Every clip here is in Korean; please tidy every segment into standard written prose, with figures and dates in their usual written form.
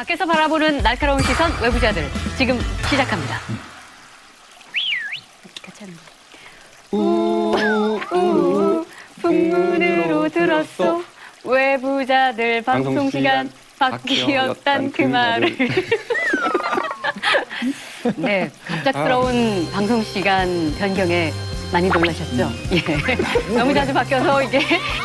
밖에서 바라보는 날카로운 시선 외부자들 지금 시작합니다. 같이 하는 풍문으로 들었어 외부자들 방송 시간 바뀌었단 그 말을. 네, 갑작스러운 방송 시간 변경에 많이 놀라셨죠? 예. 너무 자주 바뀌어서 이게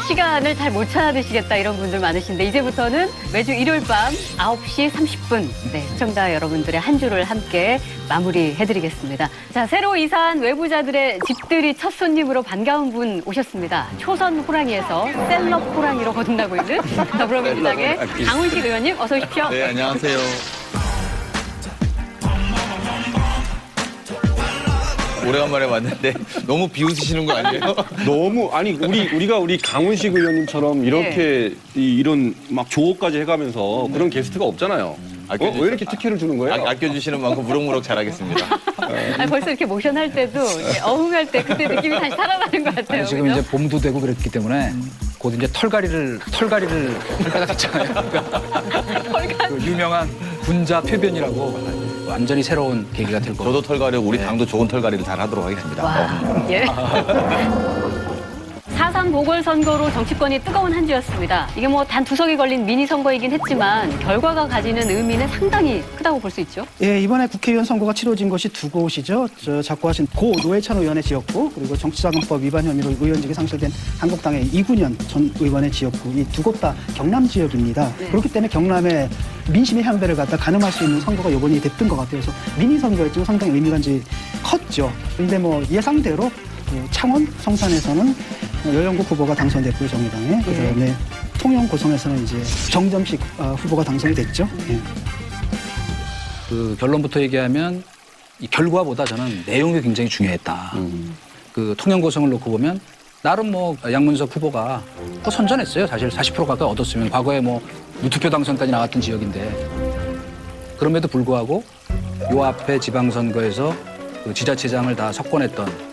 시간을 잘 못 찾아드시겠다 이런 분들 많으신데 이제부터는 매주 일요일 밤 9시 30분 네, 시청자 여러분들의 한 주를 함께 마무리해드리겠습니다. 자, 새로 이사한 외부자들의 집들이 첫 손님으로 반가운 분 오셨습니다. 초선 호랑이에서 셀럽 호랑이로 거듭나고 있는 더불어민주당의 강훈식 의원님 어서 오십시오. 네, 안녕하세요. 오래간만에 왔는데 너무 비웃으시는 거 아니에요? 너무 아니 우리가 강훈식 의원님처럼 이렇게 이런 막 조어까지 해가면서 그런 게스트가 없잖아요. 왜 이렇게 특혜를 주는 거예요? 아껴주시는 만큼 무럭무럭 잘하겠습니다. 아니, 벌써 이렇게 모션할 때도 이제 어흥할 때 그때 느낌이 다시 살아나는 것 같아요. 지금 그죠? 이제 봄도 되고 그랬기 때문에 곧 이제 털갈이를 할 때가 됐잖아요. 그 유명한 분자 표변이라고 완전히 새로운 계기가 될 거고. 저도 털가리고 우리 당도 좋은 털가리를 잘 하도록 하겠습니다. 와, 예. 4.3 보궐선거로 정치권이 뜨거운 한 주였습니다. 이게 뭐 단 2석이 걸린 미니 선거이긴 했지만 결과가 가지는 의미는 상당히 크다고 볼 수 있죠. 예, 이번에 국회의원 선거가 치러진 곳이 두 곳이죠. 자꾸 하신 고 노회찬 의원의 지역구 그리고 정치자금법 위반 혐의로 의원직이 상실된 한국당의 이군현 전 의원의 지역구 이 두 곳 다 경남 지역입니다. 네. 그렇기 때문에 경남의 민심의 향배를 갖다 가늠할 수 있는 선거가 이번이 됐던 것 같아요. 그래서 미니 선거였지만 상당히 의미가 이제 컸죠. 그런데 뭐 예상대로 창원, 성산에서는 여영국 후보가 당선됐고요, 정의당에. 그다음에 통영, 고성에서는 이제 정점식 후보가 당선이 됐죠. 예. 그 결론부터 얘기하면 이 결과보다 저는 내용이 굉장히 중요했다. 그 통영고성을 놓고 보면 나름 뭐 양문석 후보가 또 선전했어요. 사실 40% 가까이 얻었으면 과거에 뭐 무투표 당선까지 나왔던 지역인데 그럼에도 불구하고 요 앞에 지방선거에서 그 지자체장을 다 석권했던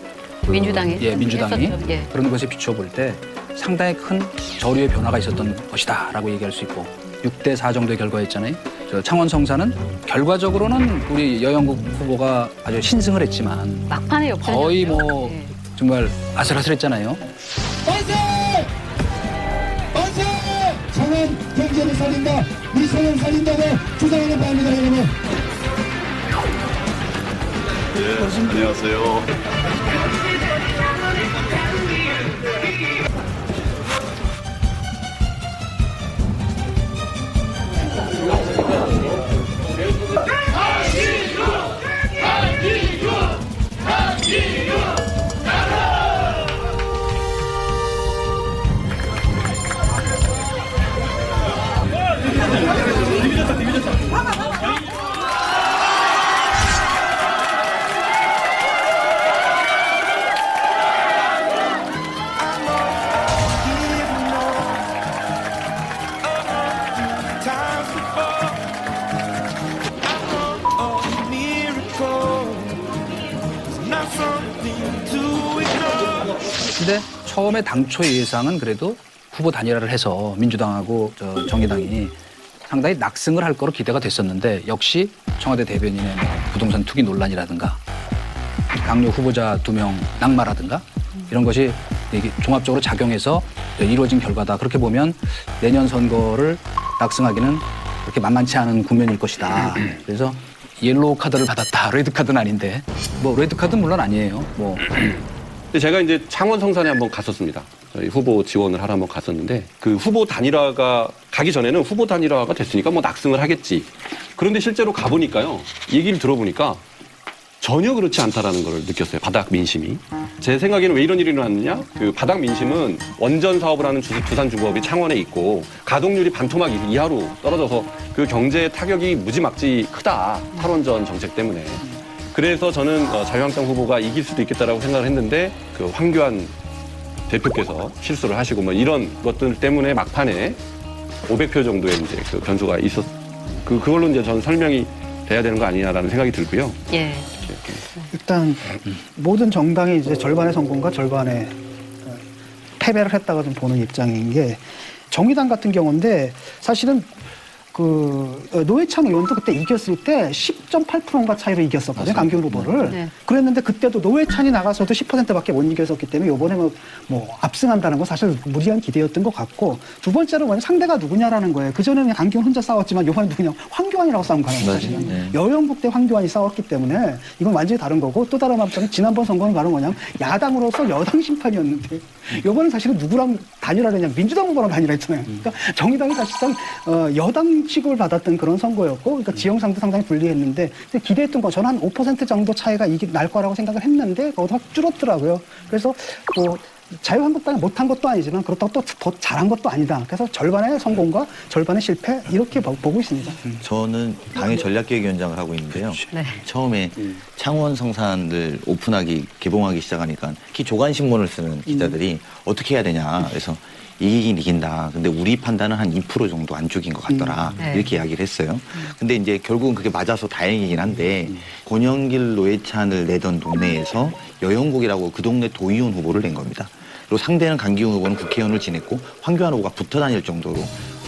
민주당이. 예, 민주당이 했었죠. 예. 그런 것에 비춰볼 때 상당히 큰 저류의 변화가 있었던 것이다라고 얘기할 수 있고 6대4 정도의 결과였잖아요. 저 창원 성산은 결과적으로는 우리 여영국 후보가 아주 신승을 했지만 막판에 역전이었죠. 거의 뭐 예. 정말 아슬아슬했잖아요. 만세! 만세! 창원 경제를 살린다. 우리 창원 살린다고 주장하는 바입니다, 여러분. 네, 안녕하세요. 근데 처음에 당초 예상은 그래도 후보 단일화를 해서 민주당하고 정의당이 상당히 낙승을 할 거로 기대가 됐었는데 역시 청와대 대변인의 뭐 부동산 투기 논란이라든가 강요 후보자 2명 낙마라든가 이런 것이 이게 종합적으로 작용해서 이루어진 결과다. 그렇게 보면 내년 선거를 낙승하기는 그렇게 만만치 않은 국면일 것이다. 그래서 옐로우 카드를 받았다. 레드 카드는 아닌데 뭐 레드 카드는 물론 아니에요. 뭐 근데 제가 이제 창원 성산에 한번 갔었습니다. 저희 후보 지원을 하러 한번 갔었는데 그 후보 단일화가 가기 전에는 후보 단일화가 됐으니까 뭐 낙승을 하겠지. 그런데 실제로 가보니까요. 얘기를 들어보니까 전혀 그렇지 않다라는 걸 느꼈어요. 바닥 민심이. 제 생각에는 왜 이런 일이 일어났느냐? 그 바닥 민심은 원전 사업을 하는 두산중공업이 창원에 있고 가동률이 반토막 이하로 떨어져서 그 경제 타격이 무지막지 크다. 탈원전 정책 때문에. 그래서 저는 자유한국당 후보가 이길 수도 있겠다라고 생각을 했는데 그 황교안 대표께서 실수를 하시고 뭐 이런 것들 때문에 막판에 500표 정도의 이제 그 변수가 그걸로 이제 저는 설명이 돼야 되는 거 아니냐라는 생각이 들고요. 예. 일단 모든 정당이 이제 절반의 성공과 절반의 패배를 했다고 좀 보는 입장인 게 정의당 같은 경우인데 사실은 노회찬 의원도 그때 이겼을 때 10.8%인가 차이로 이겼었거든요. 강기훈 후보를. 네. 그랬는데 그때도 노회찬이 나가서도 10%밖에 못 이겼었기 때문에 이번에 뭐 압승한다는 건 사실 무리한 기대였던 것 같고 두 번째로 뭐냐 상대가 누구냐라는 거예요. 그전에는 강기훈 혼자 싸웠지만 이번에 누구냐 황교안이라고 싸운 거예요. 사실은. 네. 여영국 때 황교안이 싸웠기 때문에 이건 완전히 다른 거고 또 다른 한편은 지난번 선거는 바로 뭐냐면 야당으로서 여당 심판이었는데 이번엔 사실은 누구랑 단일화를 민주당 후보랑 단일화했잖아요. 그러니까 정의당이 사실상 여당 취급을 받았던 그런 선거였고 그러니까 지형상도 상당히 불리했는데 근데 기대했던 거 저는 한 5% 정도 차이가 이게 날 거라고 생각을 했는데 그것도 확 줄었더라고요. 그래서 뭐 자유한국당이 못한 것도 아니지만 그렇다고 또 더 잘한 것도 아니다. 그래서 절반의 성공과 절반의 실패 이렇게 보고 있습니다. 저는 당의 전략기획위원장을 하고 있는데요. 네. 처음에 창원 성산을 개봉하기 시작하니까 특히 조간신문을 쓰는 기자들이 어떻게 해야 되냐. 그래서 이기긴 이긴다. 근데 우리 판단은 한 2% 정도 안쪽인 것 같더라. 네. 이렇게 이야기를 했어요. 근데 이제 결국은 그게 맞아서 다행이긴 한데 권영길 노회찬을 내던 동네에서 여영국이라고 그 동네 도의원 후보를 낸 겁니다. 그리고 상대는 강기훈 후보는 국회의원을 지냈고 황교안 후보가 붙어 다닐 정도로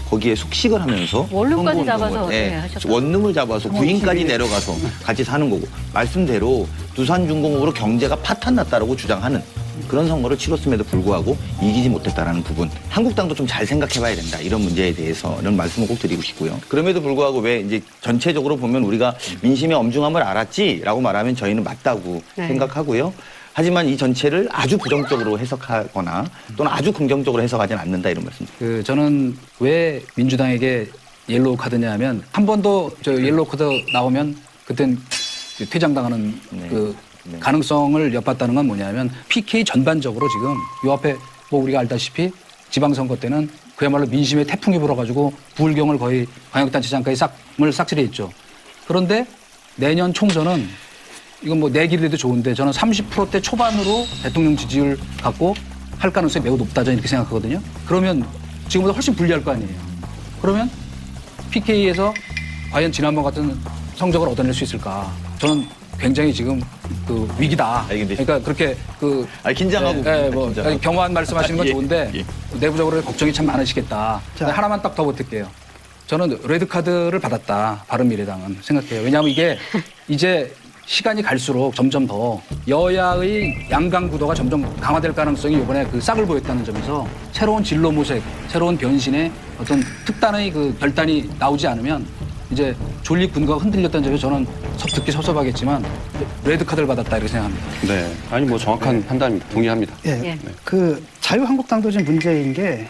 거기에 숙식을 하면서 원룸까지 선거운동을, 잡아서 네, 하셨다. 원룸을 잡아서 부인까지 내려가서 같이 사는 거고 말씀대로 두산중공업으로 경제가 파탄났다라고 주장하는 그런 선거를 치렀음에도 불구하고 이기지 못했다라는 부분 한국당도 좀 잘 생각해봐야 된다 이런 문제에 대해서는 말씀을 꼭 드리고 싶고요. 그럼에도 불구하고 왜 이제 전체적으로 보면 우리가 민심의 엄중함을 알았지라고 말하면 저희는 맞다고 네. 생각하고요. 하지만 이 전체를 아주 부정적으로 해석하거나 또는 아주 긍정적으로 해석하지는 않는다 이런 말씀. 저는 왜 민주당에게 옐로우 카드냐 하면 한 번도 저 옐로우 카드 나오면 그땐 퇴장당하는 네. 네. 가능성을 엿봤다는 건 뭐냐면 PK 전반적으로 지금 요 앞에 뭐 우리가 알다시피 지방선거 때는 그야말로 민심의 태풍이 불어가지고 부울경을 거의 광역단체장까지 싹쓸이했죠. 그런데 내년 총선은 이건 뭐 내기를 해도 좋은데 저는 30%대 초반으로 대통령 지지율 갖고 할 가능성이 매우 높다 저는 이렇게 생각하거든요. 그러면 지금보다 훨씬 불리할 거 아니에요. 그러면 PK에서 과연 지난번 같은 성적을 얻어낼 수 있을까? 저는 굉장히 지금 위기다. 그러니까 그렇게 긴장하고 뭐 긴장하고. 겸허한 말씀하시는 건 예, 좋은데 예. 내부적으로 걱정이 참 많으시겠다. 자. 하나만 딱 더 보탤게요. 저는 레드 카드를 받았다. 바른미래당은 생각해요. 왜냐하면 이게 이제 시간이 갈수록 점점 더 여야의 양강 구도가 점점 강화될 가능성이 이번에 싹을 보였다는 점에서 새로운 진로 모색, 새로운 변신의 어떤 특단의 결단이 나오지 않으면 이제 존립 근거가 흔들렸다는 점에서 저는 듣기 섭섭하겠지만 레드 카드를 받았다 이렇게 생각합니다. 네. 아니 뭐 정확한 판단입니다. 동의합니다. 예. 예. 자유한국당도 좀 문제인 게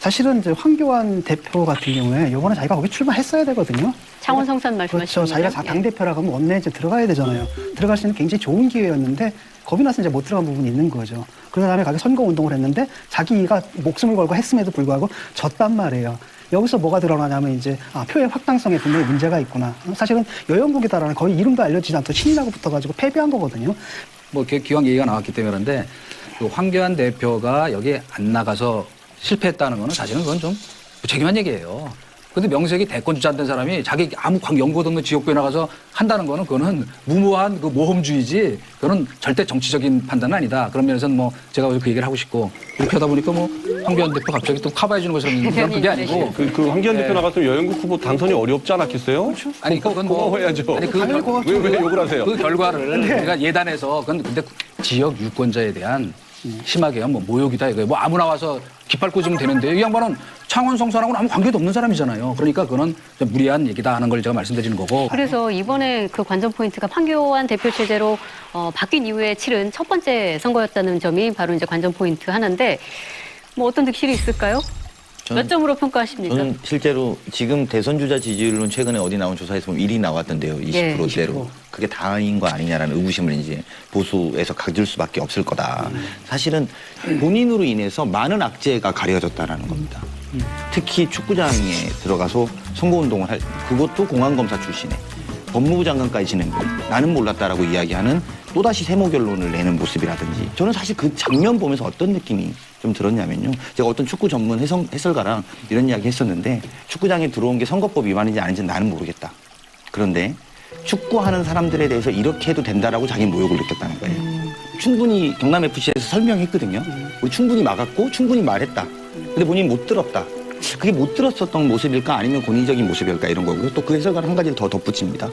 사실은 이제 황교안 대표 같은 경우에 이번에 자기가 거기 출마했어야 되거든요. 창원 성산 말씀하시는 그렇죠. 자기가 거죠? 당대표라고 하면 원내에 이제 들어가야 되잖아요. 들어갈 수 있는 굉장히 좋은 기회였는데 겁이 나서 이제 못 들어간 부분이 있는 거죠. 그 다음에 가게 선거 운동을 했는데 자기가 목숨을 걸고 했음에도 불구하고 졌단 말이에요. 여기서 뭐가 드러나냐면 이제 표의 확당성에 분명히 문제가 있구나. 사실은 여영국이다라는 거의 이름도 알려지지 않던 신이라고 붙어가지고 패배한 거거든요. 뭐 이렇게 기왕 얘기가 나왔기 때문에 그런데 황교안 대표가 여기에 안 나가서 실패했다는 거는 사실은 그건 좀 무책임한 얘기예요. 근데 명색이 대권 주자 안 된 사람이 자기 아무 연고도 없는 지역구에 나가서 한다는 거는 그거는 무모한 모험주의지 그거는 절대 정치적인 판단은 아니다. 그런 면에서는 뭐 제가 그 얘기를 하고 싶고 이렇게 하다 보니까 뭐 황교안 대표 갑자기 또 커버해 주는 것처럼 그건 그게 아니고 그 황교안 대표 나갔으면 여영국 후보 당선이 어렵지 않았겠어요? 아니 그건 뭐 해야죠. 아니 왜 욕을 하세요? 그 결과를 우리가 예단해서 그건 근데 지역 유권자에 대한 심하게 뭐 모욕이다 이거예요. 뭐 아무나 와서 깃발 꽂으면 되는데 이 양반은 창원 성산하고는 아무 관계도 없는 사람이잖아요. 그러니까 그거는 좀 무리한 얘기다 하는 걸 제가 말씀드리는 거고. 그래서 이번에 그 관전 포인트가 황교안 대표 체제로 바뀐 이후에 치른 첫 번째 선거였다는 점이 바로 이제 관전 포인트 하나인데 뭐 어떤 득실이 있을까요? 몇 점으로 평가하십니까? 저는 실제로 지금 대선 주자 지지율은 최근에 어디 나온 조사에서 보면 1위 나왔던데요. 20%대로. 그게 다인 거 아니냐라는 의구심을 이제 보수에서 가질 수밖에 없을 거다. 사실은 본인으로 인해서 많은 악재가 가려졌다라는 겁니다. 특히 축구장에 들어가서 선거운동을 할 그것도 공안검사 출신에 법무부 장관까지 지낸 분 나는 몰랐다라고 이야기하는 또다시 세모 결론을 내는 모습이라든지 저는 사실 그 장면 보면서 어떤 느낌이 좀 들었냐면요. 제가 어떤 축구 전문 해설가랑 이런 이야기 했었는데 축구장에 들어온 게 선거법 위반인지 아닌지는 나는 모르겠다. 그런데 축구하는 사람들에 대해서 이렇게 해도 된다라고 자기는 모욕을 느꼈다는 거예요. 충분히 경남FC에서 설명했거든요. 우리 충분히 막았고 충분히 말했다. 근데 본인이 못 들었다. 그게 못 들었었던 모습일까 아니면 권위적인 모습일까 이런 거고요. 또 그 해설가는 한 가지를 더 덧붙입니다.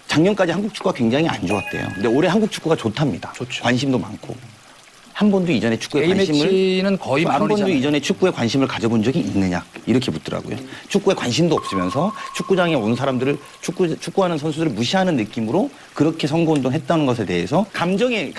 작년까지 한국 축구가 굉장히 안 좋았대요. 근데 올해 한국 축구가 좋답니다. 좋죠. 관심도 많고. 한 번도 이전에 축구에 관심을 A매치는 거의 한 번도 만원이잖아요. 이전에 축구에 관심을 가져본 적이 있느냐 이렇게 묻더라고요. 축구에 관심도 없으면서 축구장에 온 사람들을 축구하는 선수들을 무시하는 느낌으로 그렇게 선거운동 했다는 것에 대해서 감정의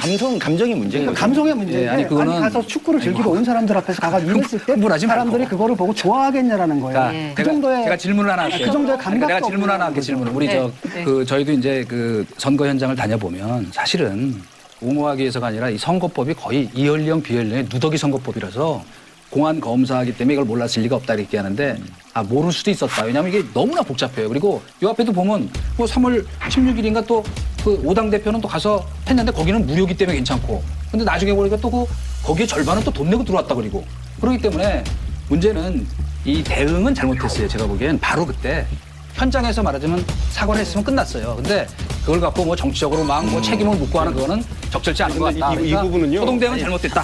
문제인 거죠. 감성의 문제인데 예, 아니, 그거는- 가서 축구를 즐기러 온 사람들 앞에서 가가 이랬을 때 흥분하지 사람들이 말고. 그거를 보고 좋아하겠냐라는 거예요. 자, 예. 그 정도의 제가 질문을 하나 할게요. 그 정도의 감각도 내가 질문 하나 할게 없는 질문. 우리 네, 네. 저희도 이제 그 선거 현장을 다녀보면 사실은 옹호하기 위해서가 아니라 이 선거법이 거의 이연령 비연령의 누더기 선거법이라서 공안 검사하기 때문에 이걸 몰랐을 리가 없다 이렇게 하는데 모를 수도 있었다. 왜냐하면 이게 너무나 복잡해요. 그리고 이 앞에도 보면 뭐 3월 16일인가 또 그 5당 대표는 또 가서 했는데 거기는 무료기 때문에 괜찮고 근데 나중에 보니까 또 거기에 절반은 또 돈 내고 들어왔다 그리고 그렇기 때문에 문제는 이 대응은 잘못했어요. 제가 보기엔 바로 그때 현장에서 말하자면 사과를 했으면 끝났어요. 근데 그걸 갖고 뭐 정치적으로 막 뭐 책임을 묻고 하는 그거는 적절치 않은 것 근데 같다. 이 부분은요. 소동대응은 잘못됐다.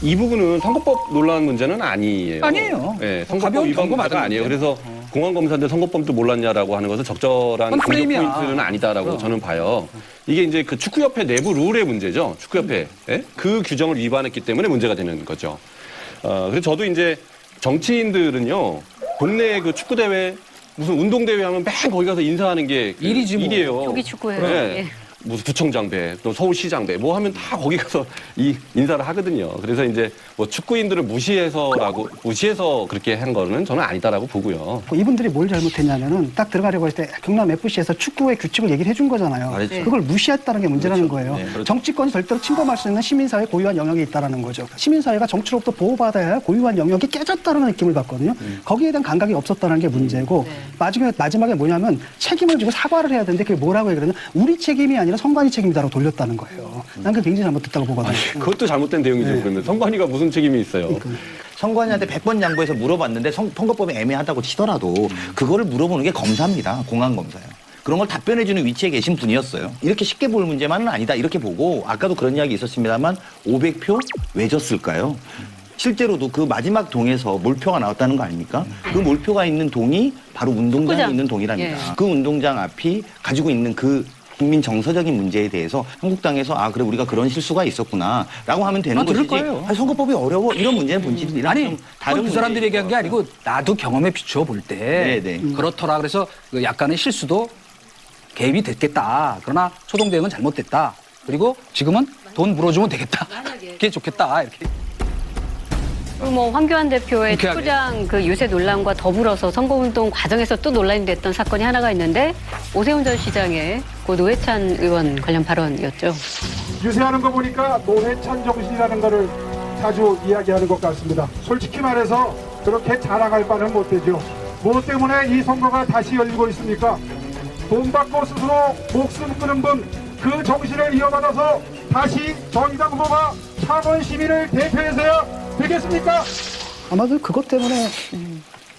이 부분은 선거법 논란 문제는 아니에요. 아니에요. 네, 선거법 가벼운 위반 경고 문제가 맞은 아니에요. 문제예요. 그래서 공안검사인데 선거법도 몰랐냐라고 하는 것은 적절한 그건 공격 프레임이야. 포인트는 아니다라고 그럼. 저는 봐요. 이게 이제 그 축구협회 내부 룰의 문제죠. 축구협회. 예? 그 규정을 위반했기 때문에 문제가 되는 거죠. 그래서 저도 이제 정치인들은요, 동네 그 축구대회 무슨 운동대회 하면 맨 거기 가서 인사하는 게 그 일이지 뭐. 일이에요. 조기 축구예요. 네. 예. 무슨 구청장배, 또 서울시장배, 뭐 하면 다 거기 가서 이 인사를 하거든요. 그래서 이제 뭐 축구인들을 무시해서 그렇게 한 거는 저는 아니다라고 보고요. 이분들이 뭘 잘못했냐면은 딱 들어가려고 했을 때 경남 FC에서 축구의 규칙을 얘기를 해준 거잖아요. 말했죠. 그걸 무시했다는 게 문제라는 그렇죠. 거예요. 네, 그렇죠. 정치권이 절대로 침범할 수 있는 시민사회 고유한 영역이 있다는 거죠. 시민사회가 정치로부터 보호받아야 할 고유한 영역이 깨졌다는 느낌을 받거든요. 거기에 대한 감각이 없었다는 게 문제고 마지막에 뭐냐면 책임을 지고 사과를 해야 되는데 그게 뭐라고 얘기하냐 우리 책임이 아니라 선관위 책임이다라고 돌렸다는 거예요. 난 그게 굉장히 잘못됐다고 보거든요. 그것도 잘못된 대응이죠. 그러면 선관위가 무슨 책임이 있어요? 선관위한테 100번 양보해서 물어봤는데 선거법이 애매하다고 치더라도 그거를 물어보는 게 검사입니다. 공안검사예요. 그런 걸 답변해주는 위치에 계신 분이었어요. 이렇게 쉽게 볼 문제만은 아니다. 이렇게 보고 아까도 그런 이야기 있었습니다만 500표 왜 졌을까요? 실제로도 그 마지막 동에서 몰표가 나왔다는 거 아닙니까? 그 몰표가 있는 동이 바로 운동장에 축구장. 있는 동이랍니다. 예. 그 운동장 앞이 가지고 있는 그 국민 정서적인 문제에 대해서 한국당에서 그래 우리가 그런 실수가 있었구나라고 하면 되는 들을 것이지. 거예요. 선거법이 어려워 이런 문제는 본질이 아니, 다른 그 사람들이 문제예요. 얘기한 게 아니고 나도 경험에 비추어 볼 때 네, 네. 그렇더라. 그래서 그 약간의 실수도 개입이 됐겠다. 그러나 소동대응은 잘못됐다. 그리고 지금은 돈 물어주면 되겠다. 그게 좋겠다. 이렇게. 그리고 뭐 황교안 대표의 유쾌하게. 축구장 그 유세 논란과 더불어서 선거운동 과정에서 또 논란이 됐던 사건이 하나가 있는데 오세훈 전 시장의 고 노회찬 의원 관련 발언이었죠. 유세하는 거 보니까 노회찬 정신이라는 거를 자주 이야기하는 것 같습니다. 솔직히 말해서 그렇게 자랑할 바는 못 되죠. 뭐 때문에 이 선거가 다시 열리고 있습니까? 돈 받고 스스로 목숨 끊은 분 그 정신을 이어받아서 다시 정의당 후보가 창원 시민을 대표해서야 되겠습니까? 아마도 그것 때문에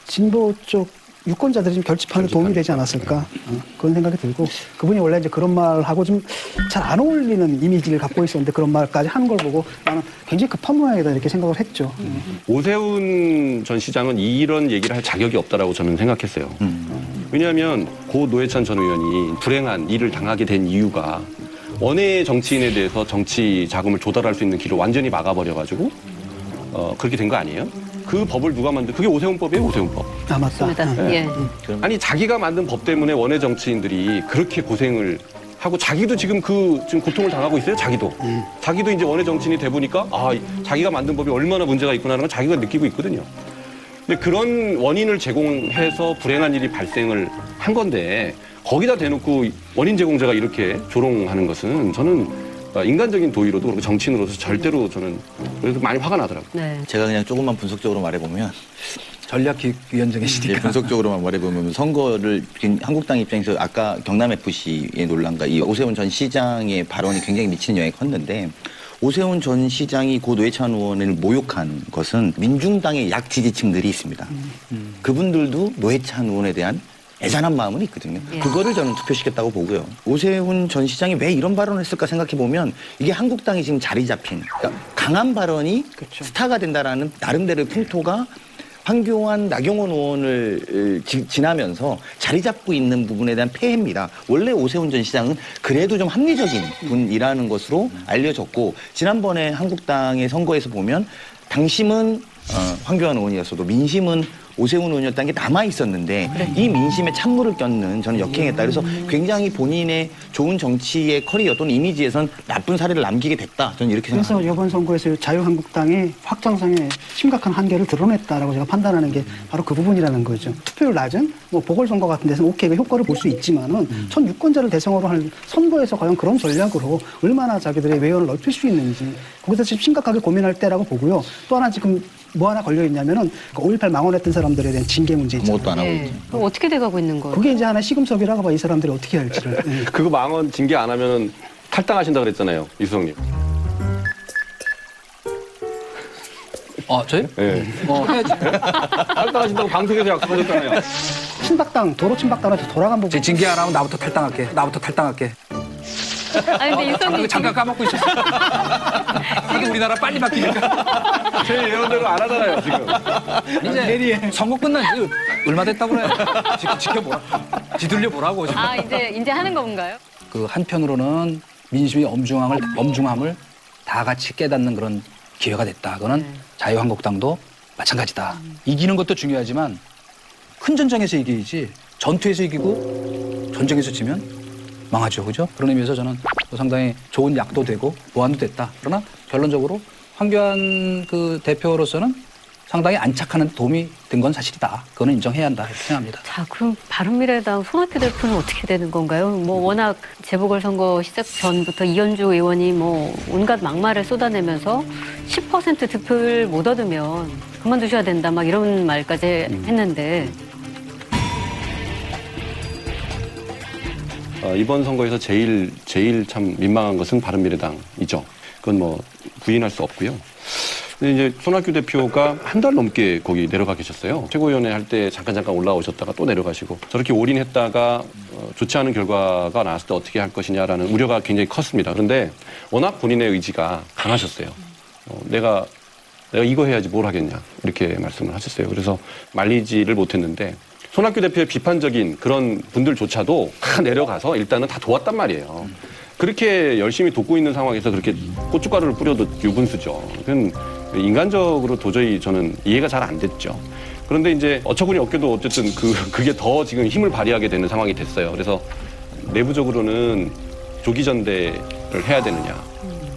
진보 쪽 유권자들이 좀 결집하는 데 도움이 되지 않았을까 그런 생각이 들고 그분이 원래 이제 그런 말하고 좀 잘 안 어울리는 이미지를 갖고 있었는데 그런 말까지 하는 걸 보고 나는 굉장히 급한 모양이다 이렇게 생각을 했죠. 오세훈 전 시장은 이런 얘기를 할 자격이 없다라고 저는 생각했어요. 왜냐하면 고 노회찬 전 의원이 불행한 일을 당하게 된 이유가 원외 정치인에 대해서 정치 자금을 조달할 수 있는 길을 완전히 막아버려가지고 그렇게 된 거 아니에요? 그 법을 누가 만든? 그게 오세훈법이에요, 오세훈법. 아 맞다. 맞습니다. 예. 아니 자기가 만든 법 때문에 원외 정치인들이 그렇게 고생을 하고 자기도 지금 고통을 당하고 있어요. 자기도 이제 원외 정치인이 돼 보니까 자기가 만든 법이 얼마나 문제가 있구나라는 걸 자기가 느끼고 있거든요. 근데 그런 원인을 제공해서 불행한 일이 발생을 한 건데 거기다 대놓고 원인 제공자가 이렇게 조롱하는 것은 저는 인간적인 도의로도 그렇고 정치인으로서 절대로 저는 그래서 많이 화가 나더라고요. 네. 제가 그냥 조금만 분석적으로 말해보면 전략기획위원장이시니까. 분석적으로만 말해보면 선거를 한국당 입장에서 아까 경남FC의 논란과 이 오세훈 전 시장의 발언이 굉장히 미치는 영향이 컸는데 오세훈 전 시장이 고 노회찬 의원을 모욕한 것은 민중당의 약 지지층들이 있습니다. 그분들도 노회찬 의원에 대한 애잔한 마음은 있거든요. 예. 그거를 저는 투표시켰다고 보고요. 오세훈 전 시장이 왜 이런 발언을 했을까 생각해보면 이게 한국당이 지금 자리 잡힌 그러니까 강한 발언이 스타가 된다라는 나름대로의 풍토가 황교안, 나경원 의원을 지나면서 자리 잡고 있는 부분에 대한 폐해입니다. 원래 오세훈 전 시장은 그래도 좀 합리적인 분이라는 것으로 알려졌고 지난번에 한국당의 선거에서 보면 당심은 황교안 의원이었어도 민심은 오세훈 의원이었다는 게 남아 있었는데 이 민심에 찬물을 꼈는 저는 역행했다. 그래서 굉장히 본인의 좋은 정치의 커리어 또는 이미지에선 나쁜 사례를 남기게 됐다. 저는 이렇게 생각합니다. 그래서 이번 선거에서 자유한국당이 확장성의 심각한 한계를 드러냈다라고 제가 판단하는 게 바로 그 부분이라는 거죠. 투표율 낮은 뭐 보궐선거 같은 데서는 오케이 그 효과를 볼 수 있지만은 전 유권자를 대상으로 할 선거에서 과연 그런 전략으로 얼마나 자기들의 외연을 넓힐 수 있는지 거기서 지금 심각하게 고민할 때라고 보고요. 또 하나 지금 뭐 하나 걸려 있냐면은 5.18 망언했던 사람들에 대한 징계 문제 있잖아요. 아무것도 안 하고 예. 있죠. 그럼 어떻게 돼가고 있는 거예요? 그게 이제 하나 시금석이라고 봐 이 사람들이 어떻게 할지를. 예. 그거 망언 징계 안 하면 탈당하신다 그랬잖아요, 이수성님. 저요? 예. 해야지. 탈당하신다고 방송에서 약속하셨잖아요. 친박당 도로 친박당한테 돌아간 부분. 제 징계 안 하면 나부터 탈당할게. 아니 근데 유성님 잠깐 까먹고 있었어. 이게 우리나라 빨리 바뀌니까. 제 예언대로 안 하잖아요, 지금. 이제 선거 끝난 지 얼마 됐다고 그래. 지켜보라. 뒤돌려 보라고 지금. 이제 하는 건가요? 그 한편으로는 민심의 엄중함을 다 같이 깨닫는 그런 기회가 됐다. 그거는 자유한국당도 마찬가지다. 이기는 것도 중요하지만 큰 전쟁에서 이기지 전투에서 이기고 전쟁에서 지면 망하죠. 그죠? 그런 의미에서 저는 상당히 좋은 약도 되고 보완도 됐다. 그러나 결론적으로 황교안 그 대표로서는 상당히 안착하는 도움이 된 건 사실이다. 그거는 인정해야 한다. 이렇게 생각합니다. 자, 그럼 바른미래당 손학규 대표는 어떻게 되는 건가요? 뭐 워낙 재보궐선거 시작 전부터 이현주 의원이 뭐 온갖 막말을 쏟아내면서 10% 득표를 못 얻으면 그만두셔야 된다. 막 이런 말까지 했는데. 이번 선거에서 제일 참 민망한 것은 바른미래당이죠. 그건 뭐 부인할 수 없고요. 근데 이제 손학규 대표가 한 달 넘게 거기 내려가 계셨어요. 최고위원회 할 때 잠깐 올라오셨다가 또 내려가시고 저렇게 올인했다가 좋지 않은 결과가 나왔을 때 어떻게 할 것이냐라는 우려가 굉장히 컸습니다. 그런데 워낙 본인의 의지가 강하셨어요. 내가 이거 해야지 뭘 하겠냐 이렇게 말씀을 하셨어요. 그래서 말리지를 못했는데 손학규 대표의 비판적인 그런 분들조차도 다 내려가서 일단은 다 도왔단 말이에요. 그렇게 열심히 돕고 있는 상황에서 그렇게 고춧가루를 뿌려도 유분수죠. 그건 인간적으로 도저히 저는 이해가 잘 안 됐죠. 그런데 이제 어처구니 없게도 어쨌든 그게 더 지금 힘을 발휘하게 되는 상황이 됐어요. 그래서 내부적으로는 조기전대를 해야 되느냐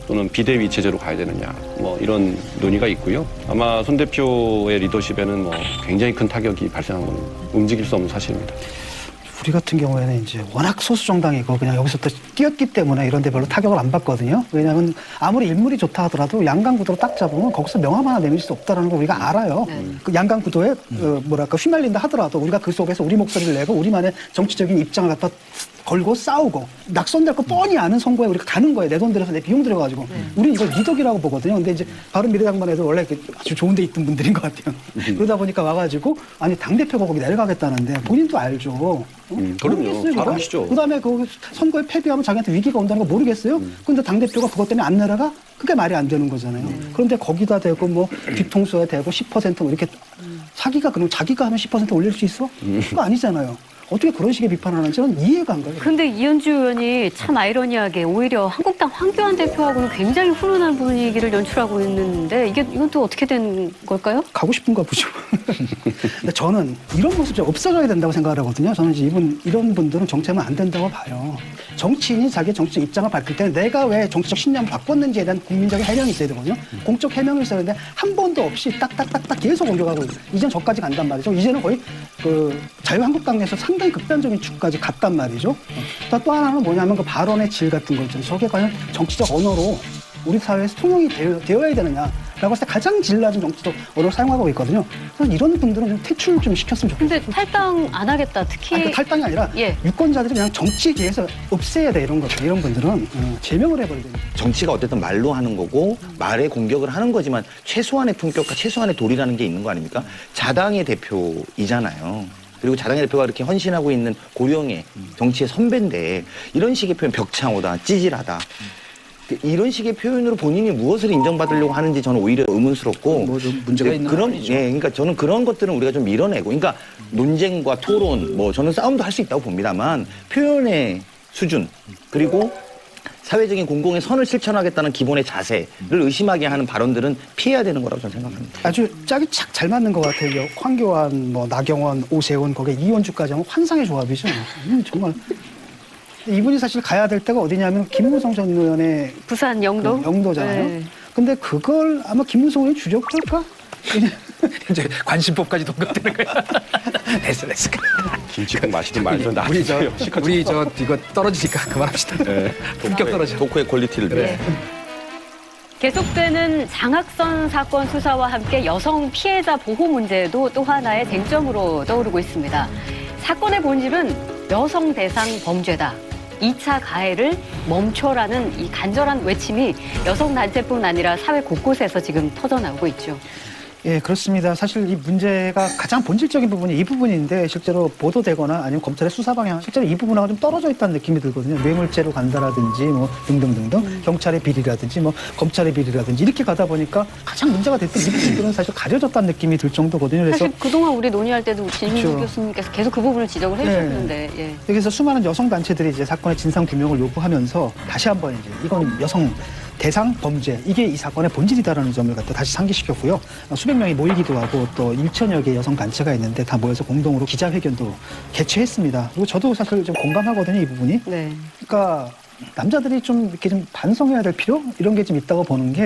또는 비대위 체제로 가야 되느냐 뭐 이런 논의가 있고요. 아마 손 대표의 리더십에는 뭐 굉장히 큰 타격이 발생한 건 움직일 수 없는 사실입니다. 우리 같은 경우에는 이제 워낙 소수 정당이고 그냥 여기서부터 뛰었기 때문에 이런 데 별로 타격을 안 받거든요. 왜냐하면 아무리 인물이 좋다 하더라도 양강 구도로 딱 잡으면 거기서 명함 하나 내밀 수 없다는 거 우리가 알아요. 그 양강 구도에 휘말린다 하더라도 우리가 그 속에서 우리 목소리를 내고 우리만의 정치적인 입장을 갖다 걸고 싸우고 낙선될 거 뻔히 아는 선거에 우리가 가는 거예요. 내 돈 들여서 내 비용 들여가지고. 우리는 이걸 미덕이라고 보거든요. 근데 이제 바른미래당만 해도 원래 아주 좋은 데 있던 분들인 것 같아요. 그러다 보니까 와가지고 아니 당대표가 거기 내려가겠다는데 본인도 알죠. 그럼요. 잘 아시죠. 그다음에 그 선거에 패배하면 자기한테 위기가 온다는 거 모르겠어요? 근데 당대표가 그것 때문에 안 내려가? 그게 말이 안 되는 거잖아요. 그런데 거기다 대고 뭐 뒤통수에 대고 10%뭐 이렇게 자기가 그럼 자기가 하면 10% 올릴 수 있어? 그거 아니잖아요. 어떻게 그런 식의 비판하는지는 이해가 안 가요. 근데 이현주 의원이 참 아이러니하게 오히려 한국당 황교안 대표하고는 굉장히 훈훈한 분위기를 연출하고 있는데 이건 또 어떻게 된 걸까요? 가고 싶은가 보죠. 근데 저는 이런 모습이 없어져야 된다고 생각을 하거든요. 저는 이제 이런 분들은 정치하면 안 된다고 봐요. 정치인이 자기의 정치적 입장을 밝힐 때는 내가 왜 정치적 신념을 바꿨는지에 대한 국민적인 해명이 있어야 되거든요. 공적 해명이 있어야 되는데 한 번도 없이 딱딱딱딱 계속 옮겨가고 이제는 저까지 간단 말이죠. 이제는 거의 그 자유한국당에서 상당히 극단적인 축까지 갔단 말이죠. 또 하나는 뭐냐면 그 발언의 질 같은 거 있잖아요. 저게 과연 정치적 언어로 우리 사회에서 통용이 되어야 되느냐라고 했을 때 가장 질 낮은 정치적 언어를 사용하고 있거든요. 그래서 이런 분들은 좀 퇴출 좀 시켰으면 좋겠어요. 근데 탈당 안 하겠다. 특히 아니, 그 탈당이 아니라 유권자들이 그냥 정치에 대해서 없애야 돼 이런 것들. 이런 분들은 제명을 해버려야 돼요. 정치가 어쨌든 말로 하는 거고 말에 공격을 하는 거지만 최소한의 품격과 최소한의 도리라는 게 있는 거 아닙니까? 자당의 대표이잖아요. 그리고 자당의 대표가 이렇게 헌신하고 있는 고령의 정치의 선배인데 이런 식의 표현 벽창호다, 찌질하다. 이런 식의 표현으로 본인이 무엇을 인정받으려고 하는지 저는 오히려 의문스럽고 뭐 좀 문제가 있는 건 그런 아니죠. 예, 그러니까 저는 그런 것들은 우리가 좀 밀어내고, 그러니까 논쟁과 토론, 뭐 저는 싸움도 할 수 있다고 봅니다만 표현의 수준 그리고 사회적인 공공의 선을 실천하겠다는 기본의 자세를 의심하게 하는 발언들은 피해야 되는 거라고 저는 생각합니다. 아주 짝이 착 잘 맞는 것 같아요. 황교안, 뭐 나경원, 오세훈, 거기에 이원주까지 하면 환상의 조합이죠. 정말. 이분이 사실 가야 될 때가 어디냐면 김무성 전 의원의 부산 영도? 그 영도잖아요. 네. 근데 그걸 아마 김무성 의원이 주력할까? 이제 관심법까지 동갑되는 거야. 됐어. 김치국 마시든 말든 나. 우리 저 이거 떨어지니까 그만합시다. 네. 품격 떨어져. 토크의 퀄리티를 위해. 계속되는 장학선 사건 수사와 함께 여성 피해자 보호 문제도 또 하나의 쟁점으로 떠오르고 있습니다. 사건의 본질은 여성 대상 범죄다. 2차 가해를 멈춰라는 이 간절한 외침이 여성 단체뿐 아니라 사회 곳곳에서 지금 터져나오고 있죠. 예, 그렇습니다. 사실 이 문제가 가장 본질적인 부분이 이 부분인데 실제로 보도되거나 아니면 검찰의 수사 방향 실제로 이 부분하고 좀 떨어져 있다는 느낌이 들거든요. 뇌물죄로 간다라든지 뭐 등등등등 경찰의 비리라든지 뭐 검찰의 비리라든지 이렇게 가다 보니까 가장 문제가 됐던 이 부분들은 사실 가려졌다는 느낌이 들 정도거든요. 그래서 사실 그동안 우리 논의할 때도 진민주 그렇죠. 교수님께서 계속 그 부분을 지적을 해주셨는데 예. 여기서 수많은 여성 단체들이 이제 사건의 진상 규명을 요구하면서 다시 한번 이제 이건 여성 대상 범죄 이게 이 사건의 본질이다라는 점을 갖다 다시 상기시켰고요. 수백 명이 모이기도 하고 또 1천여 개의 여성 단체가 있는데 다 모여서 공동으로 기자회견도 개최했습니다. 그리고 저도 사실 좀 공감하거든요, 이 부분이. 네. 그러니까 남자들이 좀 이렇게 좀 반성해야 될 필요 이런 게 좀 있다고 보는 게.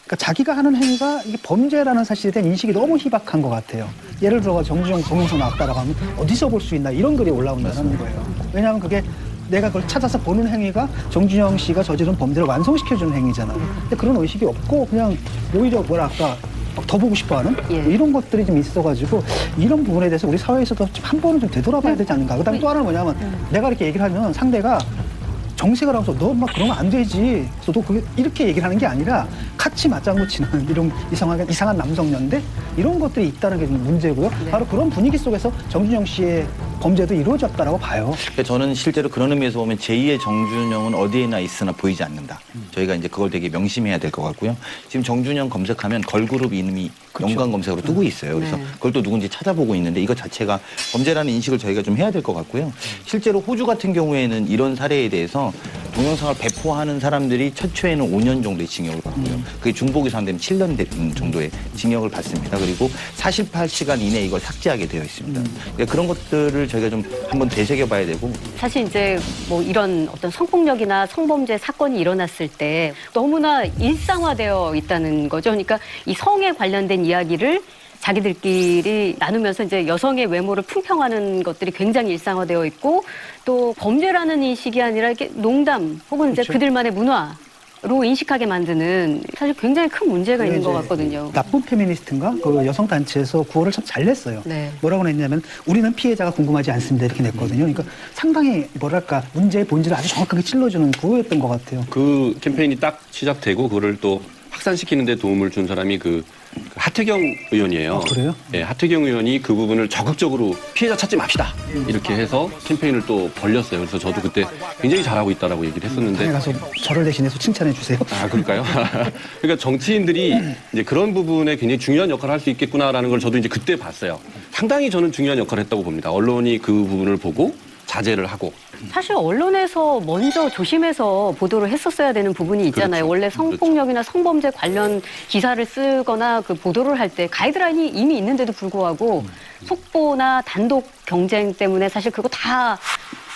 그러니까 자기가 하는 행위가 이게 범죄라는 사실에 대한 인식이 너무 희박한 것 같아요. 예를 들어 정주영 동영상 나왔다라고 하면 어디서 볼 수 있나 이런 글이 올라온다는 거예요. 왜냐하면 그게 내가 그걸 찾아서 보는 행위가 정준영 씨가 저지른 범죄를 완성시켜주는 행위잖아요. 근데 그런 의식이 없고 그냥 오히려 뭐랄까 더 보고 싶어하는 예. 이런 것들이 좀 있어가지고 이런 부분에 대해서 우리 사회에서도 좀 한 번은 좀 되돌아봐야 되지 않는가. 그다음에 또 하나는 뭐냐면 내가 이렇게 얘기를 하면 상대가 정색을 하고서 너 막 그러면 안 되지. 그래서 너 그게 이렇게 얘기를 하는 게 아니라 같이 맞장구 치는 이런 이상한 남성연대 이런 것들이 있다는 게 좀 문제고요. 네. 바로 그런 분위기 속에서 정준영 씨의 범죄도 이루어졌다라고 봐요. 그러니까 저는 실제로 그런 의미에서 보면 제2의 정준영은 어디에나 있으나 보이지 않는다. 저희가 이제 그걸 되게 명심해야 될 것 같고요. 지금 정준영 검색하면 걸그룹 이름이 연관 검색으로 뜨고 있어요. 그래서 네. 그걸 또 누군지 찾아보고 있는데 이것 자체가 범죄라는 인식을 저희가 좀 해야 될 것 같고요. 실제로 호주 같은 경우에는 이런 사례에 대해서 동영상을 배포하는 사람들이 최초에는 5년 정도의 징역을 받고요. 그게 중복 이상 되면 7년 정도의 징역을 받습니다. 그리고 48시간 이내에 이걸 삭제하게 되어 있습니다. 그러니까 그런 것들을 저희가 좀 한번 되새겨봐야 되고. 사실 이제 뭐 이런 어떤 성폭력이나 성범죄 사건이 일어났을 때 너무나 일상화되어 있다는 거죠. 그러니까 이 성에 관련된 이야기를 자기들끼리 나누면서 이제 여성의 외모를 풍평하는 것들이 굉장히 일상화되어 있고 또 범죄라는 인식이 아니라 이렇게 농담 혹은 이제 그렇죠. 그들만의 문화로 인식하게 만드는 사실 굉장히 큰 문제가 있는 것 같거든요. 나쁜 페미니스트인가 그 여성 단체에서 구호를 참 잘 냈어요. 네. 뭐라고 냈냐면 우리는 피해자가 궁금하지 않습니다 이렇게 냈거든요. 그러니까 상당히 뭐랄까 문제의 본질을 아주 정확하게 찔러주는 구호였던 것 같아요. 그 캠페인이 딱 시작되고 그거를 또 확산시키는 데 도움을 준 사람이 그 하태경 의원이에요. 그래요? 네, 하태경 의원이 그 부분을 적극적으로 피해자 찾지 맙시다. 이렇게 해서 캠페인을 또 벌렸어요. 그래서 저도 그때 굉장히 잘하고 있다라고 얘기를 방에 했었는데. 가서 저를 대신해서 칭찬해 주세요. 아, 그럴까요? 그러니까 정치인들이 이제 그런 부분에 굉장히 중요한 역할을 할 수 있겠구나라는 걸 저도 이제 그때 봤어요. 상당히 저는 중요한 역할을 했다고 봅니다. 언론이 그 부분을 보고 자제를 하고. 사실 언론에서 먼저 조심해서 보도를 했었어야 되는 부분이 있잖아요. 그렇죠. 원래 성폭력이나 성범죄 관련 기사를 쓰거나 그 보도를 할 때 가이드라인이 이미 있는데도 불구하고 속보나 단독 경쟁 때문에 사실 그거 다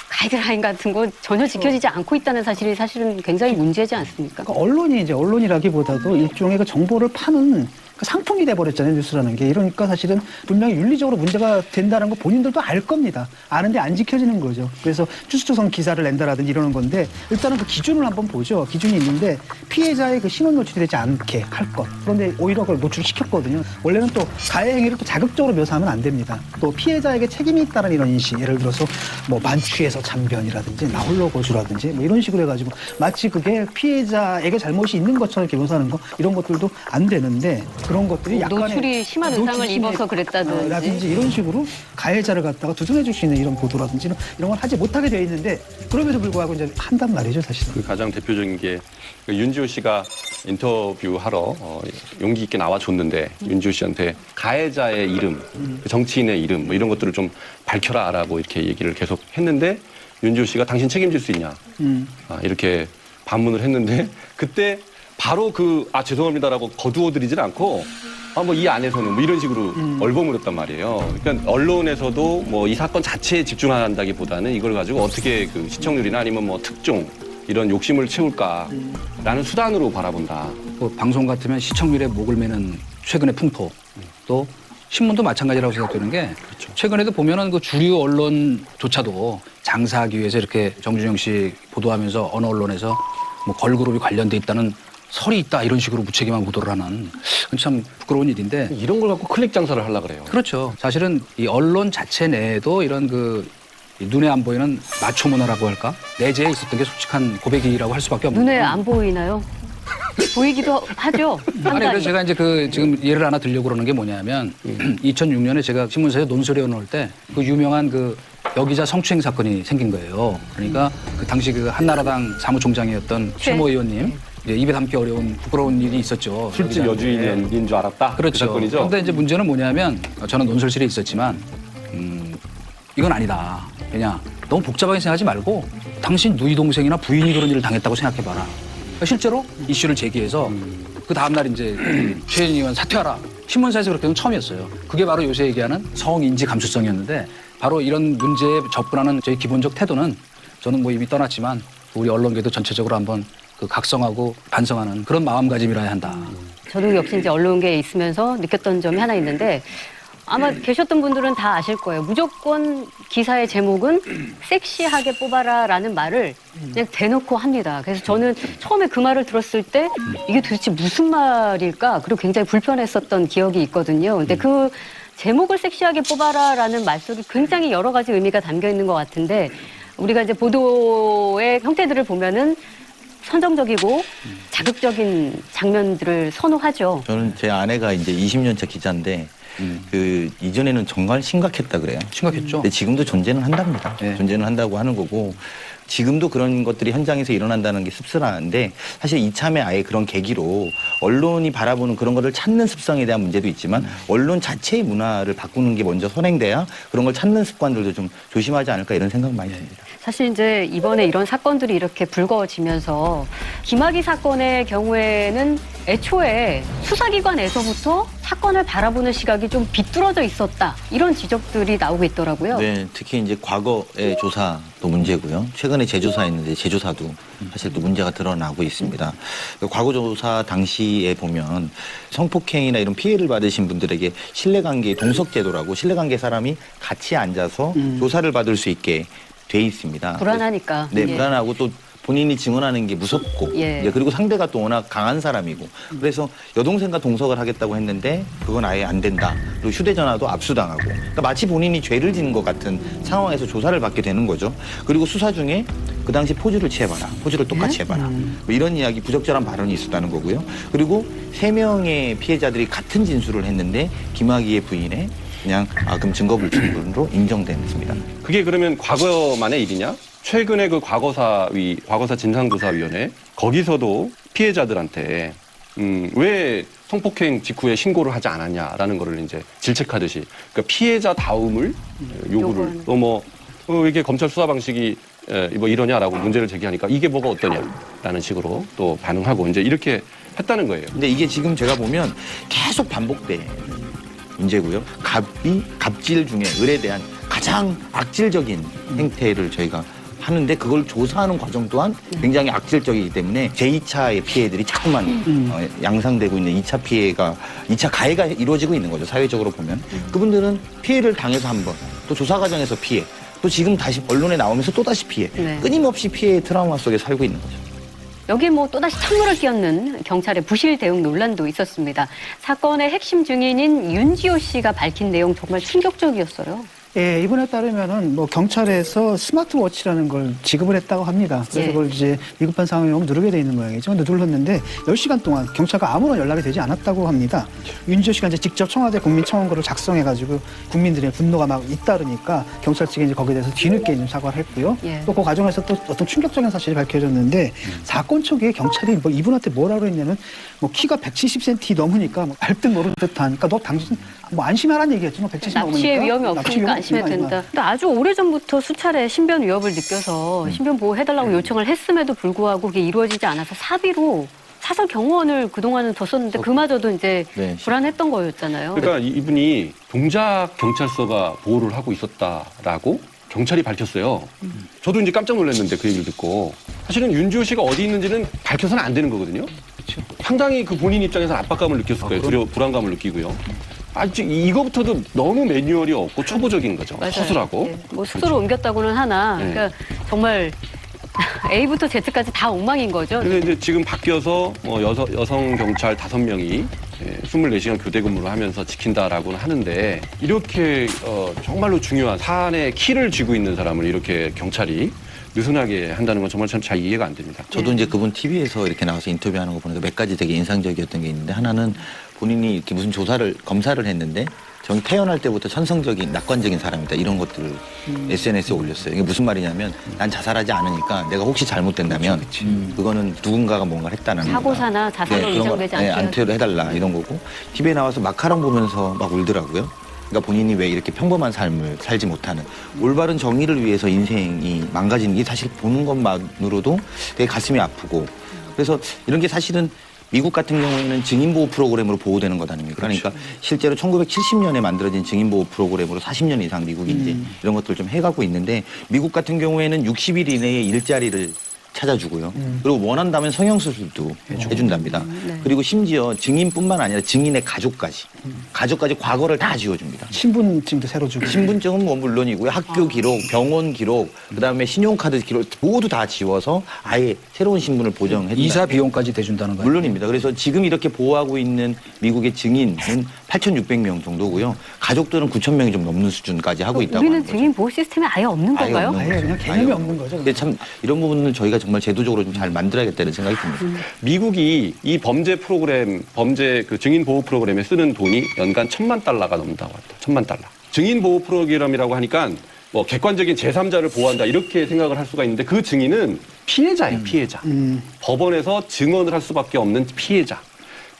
가이드라인 같은 거 전혀 지켜지지 않고 있다는 사실이 사실은 굉장히 문제지 않습니까? 그러니까 언론이 이제 언론이라기보다도 일종의 그 정보를 파는 그 상품이 돼버렸잖아요, 뉴스라는 게. 이러니까 사실은 분명히 윤리적으로 문제가 된다는 거 본인들도 알 겁니다. 아는데 안 지켜지는 거죠. 그래서 추수조선 기사를 낸다라든지 이러는 건데 일단은 그 기준을 한번 보죠. 기준이 있는데 피해자의 그 신원 노출이 되지 않게 할 것. 그런데 오히려 그걸 노출시켰거든요. 원래는 또 가해 행위를 또 자극적으로 묘사하면 안 됩니다. 또 피해자에게 책임이 있다는 이런 인식. 예를 들어서 뭐 만취해서 참변이라든지 나홀로 고주라든지 뭐 이런 식으로 해가지고 마치 그게 피해자에게 잘못이 있는 것처럼 이렇게 묘사하는 거 이런 것들도 안 되는데 그런 것들이 약간의 노출이 심한 의상을 입어서 그랬다든지. 라든지 이런 식으로 가해자를 갖다가 두둔해 줄 수 있는 이런 보도라든지 이런 걸 하지 못하게 되어 있는데 그럼에도 불구하고 이제 한단 말이죠, 사실은. 그 가장 대표적인 게 윤지호 씨가 인터뷰하러 용기 있게 나와줬는데 윤지호 씨한테 가해자의 이름, 그 정치인의 이름 뭐 이런 것들을 좀 밝혀라라고 이렇게 얘기를 계속 했는데 윤지호 씨가 당신 책임질 수 있냐 이렇게 반문을 했는데 그때 바로 죄송합니다라고 거두어드리질 않고 뭐 이 안에서는 뭐 이런 식으로 얼버무렸단 말이에요. 그러니까 언론에서도 뭐 이 사건 자체에 집중한다기보다는 이걸 가지고 어떻게 그 시청률이나 아니면 뭐 특종 이런 욕심을 채울까라는 수단으로 바라본다. 뭐 방송 같으면 시청률에 목을 매는 최근의 풍토, 또 신문도 마찬가지라고 생각되는 게 최근에도 보면은 그 주류 언론조차도 장사하기 위해서 이렇게 정준영 씨 보도하면서 어느 언론에서 뭐 걸그룹이 관련돼 있다는 설이 있다 이런 식으로 무책임한 보도를 하는 그건 참 부끄러운 일인데 이런 걸 갖고 클릭 장사를 하려고 그래요. 그렇죠. 사실은 이 언론 자체 내에도 이런 이 눈에 안 보이는 마초 문화라고 할까? 내재해 있었던 게 솔직한 고백이라고 할 수밖에 없는 눈에 안 보이나요? 보이기도 하죠. 아니, 상당히. 그래서 제가 이제 지금 예를 하나 들려고 그러는 게 뭐냐면 2006년에 제가 신문사에 논설위원 을 할 때 그 유명한 여기자 성추행 사건이 생긴 거예요. 그러니까 그 당시 한나라당 사무총장이었던 최모 의원님 이제 입에 담기 어려운 부끄러운 일이 있었죠. 실제 여주인인 줄 알았다. 그렇죠. 그 사건이죠. 그런데 이제 문제는 뭐냐면 저는 논설실에 있었지만 이건 아니다. 왜냐 너무 복잡하게 생각하지 말고 당신 누이 동생이나 부인이 그런 일을 당했다고 생각해봐라. 그러니까 실제로 이슈를 제기해서 그 다음날 이제 최현희 의원 사퇴하라. 신문사에서 그렇게 된 건 처음이었어요. 그게 바로 요새 얘기하는 성인지 감수성이었는데 바로 이런 문제에 접근하는 저희 기본적 태도는 저는 뭐 이미 떠났지만 우리 언론계도 전체적으로 한번 각성하고 반성하는 그런 마음가짐이라야 한다. 저도 역시 이제 언론계에 있으면서 느꼈던 점이 하나 있는데 아마 계셨던 분들은 다 아실 거예요. 무조건 기사의 제목은 섹시하게 뽑아라라는 말을 그냥 대놓고 합니다. 그래서 저는 처음에 그 말을 들었을 때 이게 도대체 무슨 말일까? 그리고 굉장히 불편했었던 기억이 있거든요. 근데 그 제목을 섹시하게 뽑아라라는 말 속에 굉장히 여러 가지 의미가 담겨 있는 것 같은데 우리가 이제 보도의 형태들을 보면은 선정적이고 자극적인 장면들을 선호하죠. 저는 제 아내가 이제 20년차 기자인데 이전에는 정말 심각했다 그래요. 심각했죠. 근데 지금도 존재는 한답니다. 네. 존재는 한다고 하는 거고 지금도 그런 것들이 현장에서 일어난다는 게 씁쓸한데 사실 이참에 아예 그런 계기로 언론이 바라보는 그런 거를 찾는 습성에 대한 문제도 있지만 언론 자체의 문화를 바꾸는 게 먼저 선행돼야 그런 걸 찾는 습관들도 좀 조심하지 않을까 이런 생각 많이 듭니다. 사실 이제 이번에 이런 사건들이 이렇게 불거지면서 김학의 사건의 경우에는 애초에 수사기관에서부터 사건을 바라보는 시각이 좀 비뚤어져 있었다. 이런 지적들이 나오고 있더라고요. 네, 특히 이제 과거의 조사도 문제고요. 최근에 재조사했는데 재조사도 사실 또 문제가 드러나고 있습니다. 과거 조사 당시에 보면 성폭행이나 이런 피해를 받으신 분들에게 신뢰관계 동석제도라고 신뢰관계 사람이 같이 앉아서 조사를 받을 수 있게 돼 있습니다. 불안하니까. 네, 예. 불안하고 또 본인이 증언하는 게 무섭고 예. 이제 그리고 상대가 또 워낙 강한 사람이고 그래서 여동생과 동석을 하겠다고 했는데 그건 아예 안 된다. 그리고 휴대전화도 압수당하고 그러니까 마치 본인이 죄를 지는 것 같은 상황에서 조사를 받게 되는 거죠. 그리고 수사 중에 그 당시 포즈를 취해봐라. 포즈를 똑같이 해봐라. 뭐 이런 이야기 부적절한 발언이 있었다는 거고요. 그리고 3명의 피해자들이 같은 진술을 했는데 김학의의 부인에 그냥 그럼 증거불충분으로 인정됐습니다. 그게 그러면 과거만의 일이냐? 최근에 그 과거사 진상조사위원회 거기서도 피해자들한테 왜 성폭행 직후에 신고를 하지 않았냐라는 거를 이제 질책하듯이 그러니까 피해자 다움을 요구를 이게 검찰 수사 방식이 뭐 이러냐라고 문제를 제기하니까 이게 뭐가 어떠냐라는 식으로 또 반응하고 이제 이렇게 했다는 거예요. 근데 이게 지금 제가 보면 계속 반복돼 문제고요. 갑질 중에 을에 대한 가장 악질적인 행태를 저희가 하는데 그걸 조사하는 과정 또한 굉장히 악질적이기 때문에 제2차의 피해들이 자꾸만 양상되고 있는 2차 피해가 2차 가해가 이루어지고 있는 거죠. 사회적으로 보면 그분들은 피해를 당해서 한 번, 또 조사 과정에서 피해, 또 지금 다시 언론에 나오면서 또 다시 피해, 네. 끊임없이 피해의 트라우마 속에 살고 있는 거죠. 여기 또다시 찬물을 끼얹는 경찰의 부실 대응 논란도 있었습니다. 사건의 핵심 증인인 윤지호 씨가 밝힌 내용 정말 충격적이었어요. 예, 이분에 따르면은 뭐 경찰에서 스마트워치라는 걸 지급을 했다고 합니다. 그래서 예. 그걸 이제 위급한 상황이 오면 누르게 돼 있는 모양이죠. 근데 눌렀는데 10시간 동안 경찰과 아무런 연락이 되지 않았다고 합니다. 윤지호 씨가 이제 직접 청와대 국민청원글을 작성해가지고 국민들의 분노가 막 잇따르니까 경찰 측이 이제 거기에 대해서 뒤늦게 좀 사과를 했고요. 예. 또 그 과정에서 또 어떤 충격적인 사실이 밝혀졌는데 사건 초기에 경찰이 뭐 이분한테 뭐라고 했냐면 뭐 키가 170cm 넘으니까 뭐 알듯 모른 듯한 그러니까 너 당신 뭐 안심하라는 얘기였죠. 뭐 170 넘으니까. 납치의 위험이 납치 없으니까 위험이 안심해도 없으니까 된다. 근데 아주 오래전부터 수차례 신변 위협을 느껴서 신변 보호해달라고 요청을 했음에도 불구하고 그게 이루어지지 않아서 사비로 사설 경호원을 그동안은 뒀었는데 그마저도 이제 네. 불안했던 거였잖아요. 그러니까 이분이 동작 경찰서가 보호를 하고 있었다라고 경찰이 밝혔어요. 저도 이제 깜짝 놀랐는데 그 얘기를 듣고 사실은 윤지호 씨가 어디 있는지는 밝혀서는 안 되는 거거든요. 상당히 그 본인 입장에서 압박감을 느꼈을 거예요. 불안감을 느끼고요. 이거부터도 너무 매뉴얼이 없고 초보적인 거죠. 맞아요. 허술하고. 예. 뭐 숙소로 옮겼다고는 하나 네. 그러니까 정말 A부터 Z까지 다 엉망인 거죠. 근데 이제 지금 바뀌어서 뭐 여성 경찰 5명이 24시간 교대 근무를 하면서 지킨다라고는 하는데 이렇게 정말로 중요한 사안의 키를 쥐고 있는 사람을 이렇게 경찰이 느슨하게 한다는 건 정말 참 잘 이해가 안 됩니다. 저도 이제 그분 TV에서 이렇게 나와서 인터뷰하는 거 보니까 몇 가지 되게 인상적이었던 게 있는데 하나는 본인이 이렇게 무슨 검사를 했는데 전 태어날 때부터 천성적인 낙관적인 사람이다 이런 것들을 SNS에 올렸어요. 이게 무슨 말이냐면 난 자살하지 않으니까 내가 혹시 잘못된다면 그거는 누군가가 뭔가를 했다는 사고사나 자살로 그런 거, 인정되지 않게 않게 해달라 이런 거고 TV에 나와서 마카롱 보면서 막 울더라고요. 그러니까 본인이 왜 이렇게 평범한 삶을 살지 못하는 올바른 정의를 위해서 인생이 망가지는 게 사실 보는 것만으로도 되게 가슴이 아프고 그래서 이런 게 사실은 미국 같은 경우에는 증인보호 프로그램으로 보호되는 것 아닙니까? 그러니까 실제로 1970년에 만들어진 증인보호 프로그램으로 40년 이상 미국이 이제 이런 것들 좀 해가고 있는데 미국 같은 경우에는 60일 이내에 일자리를 찾아주고요. 그리고 원한다면 성형수술도 해준답니다. 네. 그리고 심지어 증인뿐만 아니라 증인의 가족까지 과거를 다 지워줍니다. 신분증도 새로 주고. 신분증은 뭐 물론이고요. 학교 기록, 병원 기록, 그다음에 신용카드 기록 모두 다 지워서 아예 새로운 신분을 보정해준다. 이사 비용까지 대준다는 거예요. 물론입니다. 그래서 지금 이렇게 보호하고 있는 미국의 증인은 8,600명 정도고요. 가족들은 9,000명이 좀 넘는 수준까지 하고 있다고 우리는 하는 거죠. 증인 보호 시스템이 아예 없는 아예 건가요? 없는 아예 그냥 개념이 아예 없는 거죠. 근데 참 이런 부분은 저희가 정말 제도적으로 좀 잘 만들어야겠다는 생각이 듭니다. 미국이 이 범죄 그 증인 보호 프로그램에 쓰는 돈이 연간 $10,000,000가 넘는다고 합니다. $10,000,000. 증인 보호 프로그램이라고 하니까 뭐 객관적인 제3자를 보호한다 이렇게 생각을 할 수가 있는데 그 증인은 피해자예요, 피해자. 법원에서 증언을 할 수밖에 없는 피해자.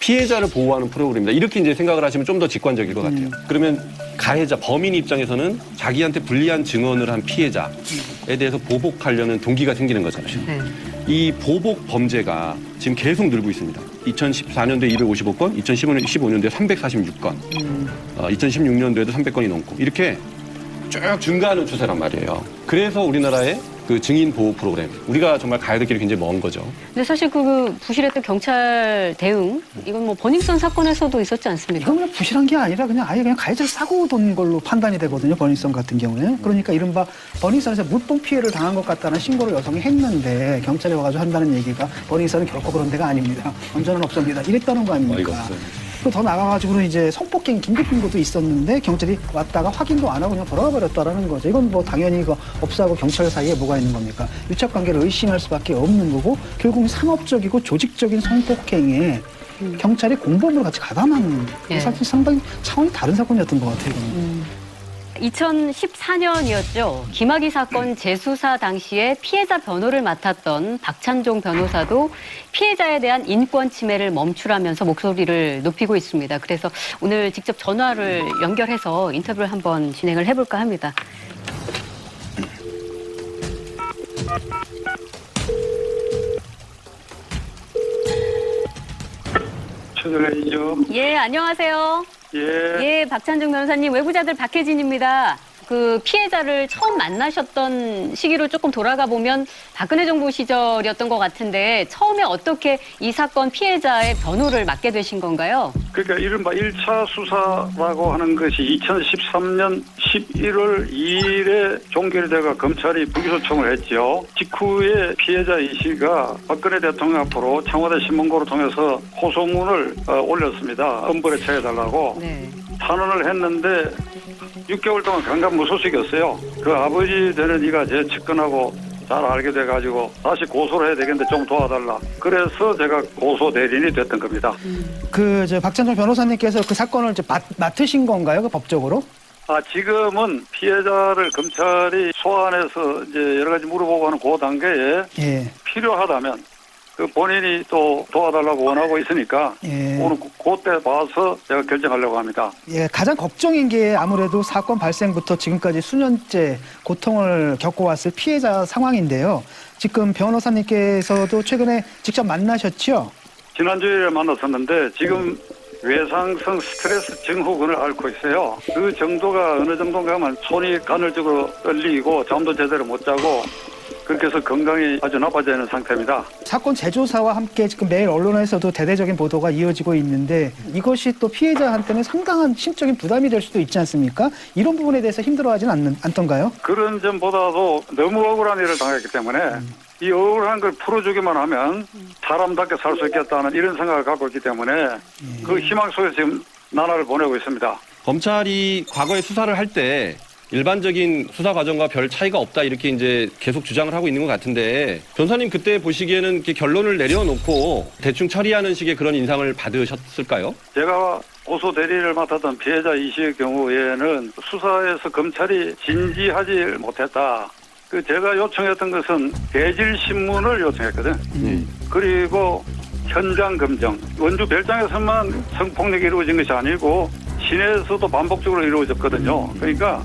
피해자를 보호하는 프로그램입니다. 이렇게 이제 생각을 하시면 좀 더 직관적일 것 같아요. 그러면 가해자, 범인 입장에서는 자기한테 불리한 증언을 한 피해자에 대해서 보복하려는 동기가 생기는 거잖아요. 네. 이 보복 범죄가 지금 계속 늘고 있습니다. 2014년도에 255건, 2015년도에 346건, 2016년도에도 300건이 넘고 이렇게 쭉 증가하는 추세란 말이에요. 그래서 우리나라의 그 증인 보호 프로그램, 우리가 정말 가야 될 길이 굉장히 먼 거죠. 근데 사실 그 부실했던 경찰 대응 이건 뭐 버닝썬 사건에서도 있었지 않습니까? 이건 그냥 부실한 게 아니라 그냥 아예 그냥 가해자를 싸고 돈 걸로 판단이 되거든요. 버닝썬 같은 경우에. 그러니까 이른바 버닝썬에서 물동 피해를 당한 것 같다는 신고를 여성이 했는데 경찰에 와가지고 한다는 얘기가 버닝썬은 결코 그런 데가 아닙니다. 완전은 없습니다. 이랬다는 거 어이가 아닙니까? 없어요. 또 더 나가가지고는 이제 성폭행 긴급신고도 있었는데 경찰이 왔다가 확인도 안 하고 그냥 돌아가 버렸다라는 거죠. 이건 뭐 당연히 그 업소하고 경찰 사이에 뭐가 있는 겁니까? 유착 관계를 의심할 수밖에 없는 거고 결국은 상업적이고 조직적인 성폭행에 경찰이 공범으로 같이 가담하는 예. 사실 상당히 차원이 다른 사건이었던 것 같아요. 이거는. 2014년이었죠. 김학의 사건 재수사 당시에 피해자 변호를 맡았던 박찬종 변호사도 피해자에 대한 인권 침해를 멈추라면서 목소리를 높이고 있습니다. 그래서 오늘 직접 전화를 연결해서 인터뷰를 한번 진행을 해볼까 합니다. 최전혜이죠. 예, 안녕하세요. 예. 예, 박찬종 변호사님, 외부자들 박혜진입니다. 그 피해자를 처음 만나셨던 시기로 조금 돌아가 보면 박근혜 정부 시절이었던 것 같은데 처음에 어떻게 이 사건 피해자의 변호를 맡게 되신 건가요? 그러니까 이른바 1차 수사라고 하는 것이 2013년 11월 2일에 종결이 돼가 검찰이 불기소청을 했죠. 직후에 피해자 이 씨가 박근혜 대통령 앞으로 청와대 신문고를 통해서 호소문을 올렸습니다. 엄벌에 처해달라고. 네. 탄원을 했는데 6개월 동안 강간무소식이었어요. 그 아버지 되는 이가 제 측근하고 잘 알게 돼가지고 다시 고소를 해야 되겠는데 좀 도와달라. 그래서 제가 고소 대리인이 됐던 겁니다. 그 박찬종 변호사님께서 그 사건을 이제 맡으신 건가요? 그 법적으로? 지금은 피해자를 검찰이 소환해서 이제 여러 가지 물어보고 하는 그 단계에 예. 필요하다면 그 본인이 또 도와달라고 원하고 있으니까 예. 오늘 그때 봐서 제가 결정하려고 합니다. 예, 가장 걱정인 게 아무래도 사건 발생부터 지금까지 수년째 고통을 겪어왔을 피해자 상황인데요. 지금 변호사님께서도 최근에 직접 만나셨죠? 지난주에 만났었는데 지금 외상성 스트레스 증후군을 앓고 있어요. 그 정도가 어느 정도인가 하면 손이 간헐적으로 떨리고 잠도 제대로 못 자고 그렇게 해서 건강이 아주 나빠져 있는 상태입니다. 사건 재조사와 함께 지금 매일 언론에서도 대대적인 보도가 이어지고 있는데 이것이 또 피해자한테는 상당한 심적인 부담이 될 수도 있지 않습니까? 이런 부분에 대해서 힘들어하지는 않던가요? 그런 점보다도 너무 억울한 일을 당했기 때문에 이 억울한 걸 풀어주기만 하면 사람답게 살 수 있겠다는 이런 생각을 갖고 있기 때문에 그 희망 속에서 지금 나날을 보내고 있습니다. 검찰이 과거에 수사를 할 때 일반적인 수사 과정과 별 차이가 없다 이렇게 이제 계속 주장을 하고 있는 것 같은데 변호사님 그때 보시기에는 이렇게 결론을 내려놓고 대충 처리하는 식의 그런 인상을 받으셨을까요? 제가 고소 대리를 맡았던 피해자 이 씨의 경우에는 수사에서 검찰이 진지하지 못했다. 그 제가 요청했던 것은 대질 신문을 요청했거든. 그리고 현장 검증. 원주 별장에서만 성폭력이 이루어진 것이 아니고 시내에서도 반복적으로 이루어졌거든요. 그러니까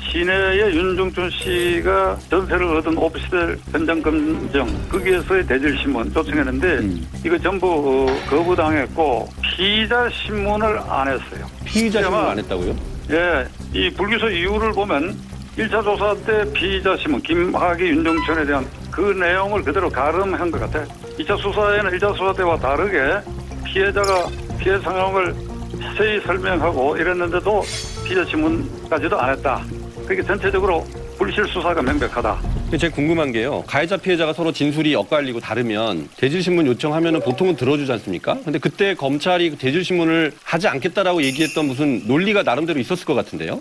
시내의 윤중춘 씨가 전세를 얻은 오피스텔 현장 검증 거기에서의 대질 신문 요청했는데 이거 전부 거부당했고 피의자 신문을 안 했어요. 피의자 신문을 안 했다고요? 예, 이 불기소 이유를 보면 1차 조사 때 피의자 신문 김학의 윤정천에 대한 그 내용을 그대로 가름한 것 같아요. 2차 수사에는 1차 수사 때와 다르게 피해자가 피해 상황을 자세히 설명하고 이랬는데도 피의자 신문까지도 안 했다. 그게 전체적으로 불실 수사가 명백하다. 제가 궁금한 게요. 가해자 피해자가 서로 진술이 엇갈리고 다르면 대질신문 요청하면 보통은 들어주지 않습니까? 근데 그때 검찰이 그 대질신문을 하지 않겠다라고 얘기했던 무슨 논리가 나름대로 있었을 것 같은데요?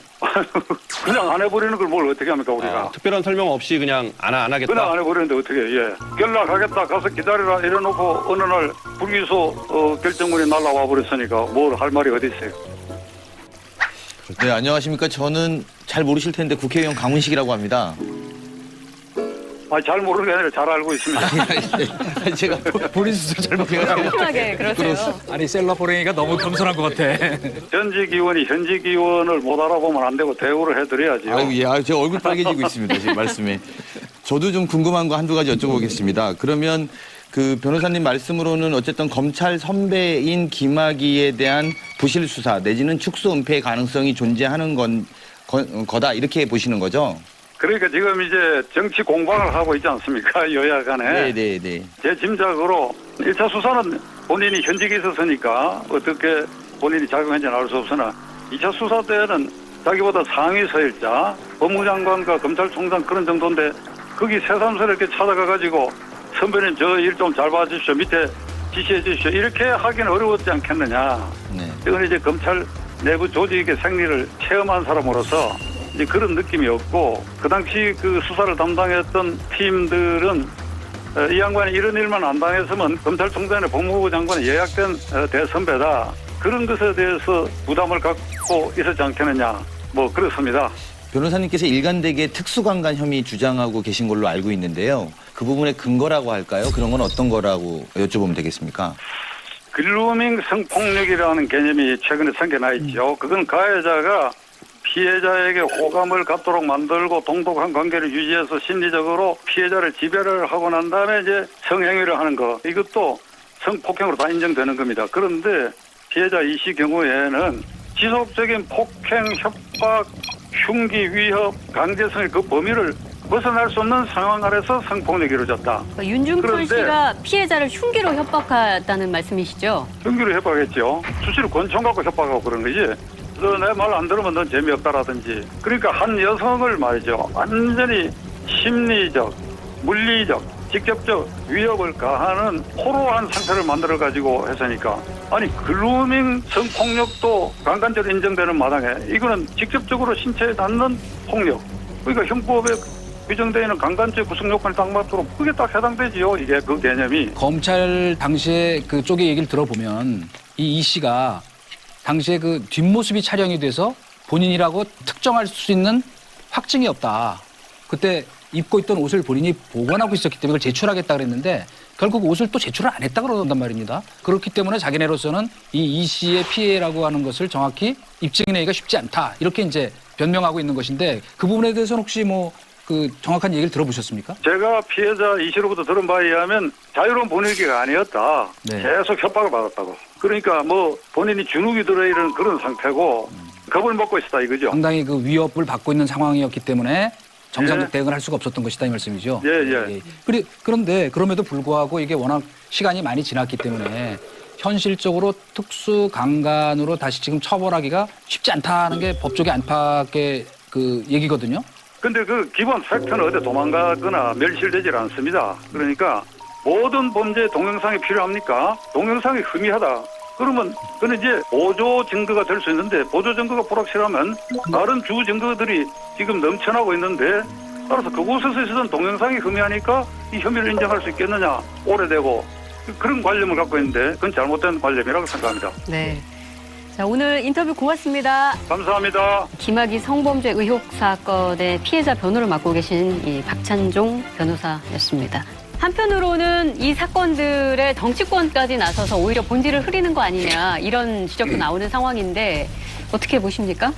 그냥 안 해버리는 걸 뭘 어떻게 합니까 우리가? 특별한 설명 없이 그냥 안 하겠다? 그냥 안 해버리는데 어떻게 예. 연락하겠다 가서 기다리라 이래놓고 어느 날 불기소 결정문이 날라와 버렸으니까 뭘 할 말이 어디 있어요. 네, 안녕하십니까. 저는 잘 모르실 텐데 국회의원 강훈식이라고 합니다. 잘 모르는 게 아니라 잘 알고 있습니다. 제가 본인 스스로 잘못해가지고. 심하게 그러세요. 아니 셀럽호랭이가 너무 겸손한 것 같아. 전직 의원이 현직 의원을 못 알아보면 안 되고 대우를 해드려야죠. 아유, 예, 제 얼굴 빨개지고 있습니다. 지금 말씀에. 저도 좀 궁금한 거 한두 가지 여쭤보겠습니다. 그러면 그 변호사님 말씀으로는 어쨌든 검찰 선배인 김학의에 대한 부실 수사 내지는 축소 은폐의 가능성이 존재하는 거다 이렇게 보시는 거죠? 그러니까 지금 이제 정치 공방을 하고 있지 않습니까? 여야 간에. 네네네. 제 짐작으로 1차 수사는 본인이 현직에 있었으니까 어떻게 본인이 작용했는지는 알 수 없으나 2차 수사 때는 자기보다 상위 서열자 법무장관과 검찰총장 그런 정도인데 거기 새삼스럽게 찾아가가지고 선배님 저 일 좀 잘 봐주십시오. 밑에 지시해 주십시오. 이렇게 하기는 어려웠지 않겠느냐. 네. 이건 이제 검찰 내부 조직의 생리를 체험한 사람으로서 이제 그런 느낌이 없고 그 당시 그 수사를 담당했던 팀들은 이 양반이 이런 일만 안 당했으면 검찰총장이나 법무부 장관이 예약된 대선배다. 그런 것에 대해서 부담을 갖고 있었지 않겠느냐. 뭐 그렇습니다. 변호사님께서 일관되게 특수강간 혐의 주장하고 계신 걸로 알고 있는데요. 그 부분의 근거라고 할까요? 그런 건 어떤 거라고 여쭤보면 되겠습니까? 글루밍 성폭력이라는 개념이 최근에 생겨나 있죠. 그건 가해자가 피해자에게 호감을 갖도록 만들고 동독한 관계를 유지해서 심리적으로 피해자를 지배를 하고 난 다음에 이제 성행위를 하는 거. 이것도 성폭행으로 다 인정되는 겁니다. 그런데 피해자 이 씨 경우에는 지속적인 폭행, 협박, 흉기, 위협, 강제성의 그 범위를 벗어날 수 없는 상황 아래서 성폭력이 이루어졌다. 윤중천 그런데 씨가 피해자를 흉기로 협박했다는 말씀이시죠? 흉기로 협박했죠. 수시로 권총 갖고 협박하고 그런 거지. 너 내 말 안 들으면 넌 재미없다라든지. 그러니까 한 여성을 말이죠. 완전히 심리적, 물리적, 직접적 위협을 가하는 포로한 상태를 만들어가지고 했으니까 아니 글루밍 성폭력도 강간죄로 인정되는 마당에 이거는 직접적으로 신체에 닿는 폭력. 그러니까 형법에 규정되어 있는 강간죄 구성 요건에 딱 맞도록 그게 딱 해당되지요. 이게 그 개념이. 검찰 당시에 그쪽의 얘기를 들어보면 이 씨가 당시에 그 뒷모습이 촬영이 돼서 본인이라고 특정할 수 있는 확증이 없다. 그때 입고 있던 옷을 본인이 보관하고 있었기 때문에 그걸 제출하겠다 그랬는데 결국 옷을 또 제출을 안 했다 그러단 말입니다. 그렇기 때문에 자기네로서는 이 씨의 피해라고 하는 것을 정확히 입증해내기가 쉽지 않다. 이렇게 이제 변명하고 있는 것인데 그 부분에 대해서는 혹시 뭐 그 정확한 얘기를 들어보셨습니까? 제가 피해자 이 씨로부터 들은 바에 의하면 자유로운 분위기가 아니었다. 네. 계속 협박을 받았다고. 그러니까 뭐 본인이 주눅이 들어있는 그런 상태고 겁을 먹고 있었다 이거죠. 상당히 그 위협을 받고 있는 상황이었기 때문에 정상적 예. 대응을 할 수가 없었던 것이다 이 말씀이죠. 예. 그런데 그럼에도 불구하고 이게 워낙 시간이 많이 지났기 때문에 현실적으로 특수 강간으로 다시 지금 처벌하기가 쉽지 않다는 게 법조계 안팎의 그 얘기거든요. 근데 그 기본 팩트는 어디 도망가거나 멸실되질 않습니다. 그러니까 모든 범죄에 동영상이 필요합니까? 동영상이 흠이하다. 그러면 그는 이제 보조 증거가 될 수 있는데 보조 증거가 불확실하면 다른 주 증거들이 지금 넘쳐나고 있는데 따라서 그곳에서 있었던 동영상이 흠이하니까 이 혐의를 인정할 수 있겠느냐. 오래되고 그런 관념을 갖고 있는데 그건 잘못된 관념이라고 생각합니다. 네. 자, 오늘 인터뷰 고맙습니다. 감사합니다. 김학의 성범죄 의혹 사건의 피해자 변호를 맡고 계신 이 박찬종 변호사였습니다. 한편으로는 이 사건들의 정치권까지 나서서 오히려 본질을 흐리는 거 아니냐 이런 지적도 나오는 상황인데 어떻게 보십니까?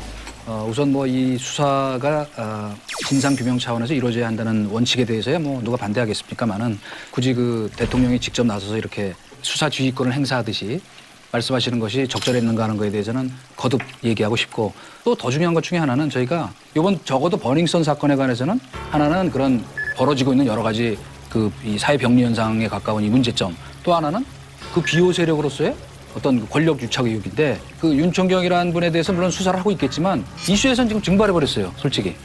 우선 뭐 이 수사가 진상 규명 차원에서 이루어져야 한다는 원칙에 대해서야 뭐 누가 반대하겠습니까만은 굳이 그 대통령이 직접 나서서 이렇게 수사 지휘권을 행사하듯이 말씀하시는 것이 적절했는가 하는 거에 대해서는 거듭 얘기하고 싶고 또 더 중요한 것 중에 하나는 저희가 이번 적어도 버닝썬 사건에 관해서는 하나는 그런 벌어지고 있는 여러 가지 그 이 사회 병리 현상에 가까운 이 문제점 또 하나는 그 비호 세력으로서의 어떤 권력 유착 의혹인데 그 윤총경이라는 분에 대해서 물론 수사를 하고 있겠지만 이슈에서는 지금 증발해버렸어요. 솔직히.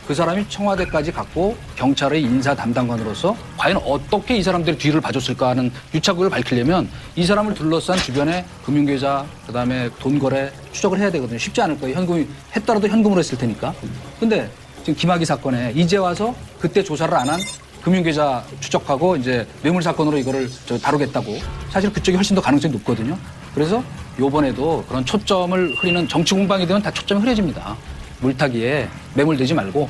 그 사람이 청와대까지 갔고 경찰의 인사 담당관으로서 과연 어떻게 이 사람들이 뒤를 봐줬을까 하는 유착 의혹을 밝히려면 이 사람을 둘러싼 주변의 금융계좌 그다음에 돈 거래 추적을 해야 되거든요. 쉽지 않을 거예요. 현금이 했더라도 현금으로 했을 테니까. 근데 지금 김학의 사건에 이제 와서 그때 조사를 안 한 금융계좌 추적하고 이제 뇌물 사건으로 이거를 다루겠다고 사실 그쪽이 훨씬 더 가능성이 높거든요. 그래서 요번에도 그런 초점을 흐리는 정치 공방이 되면 다 초점이 흐려집니다. 물타기에 매몰되지 말고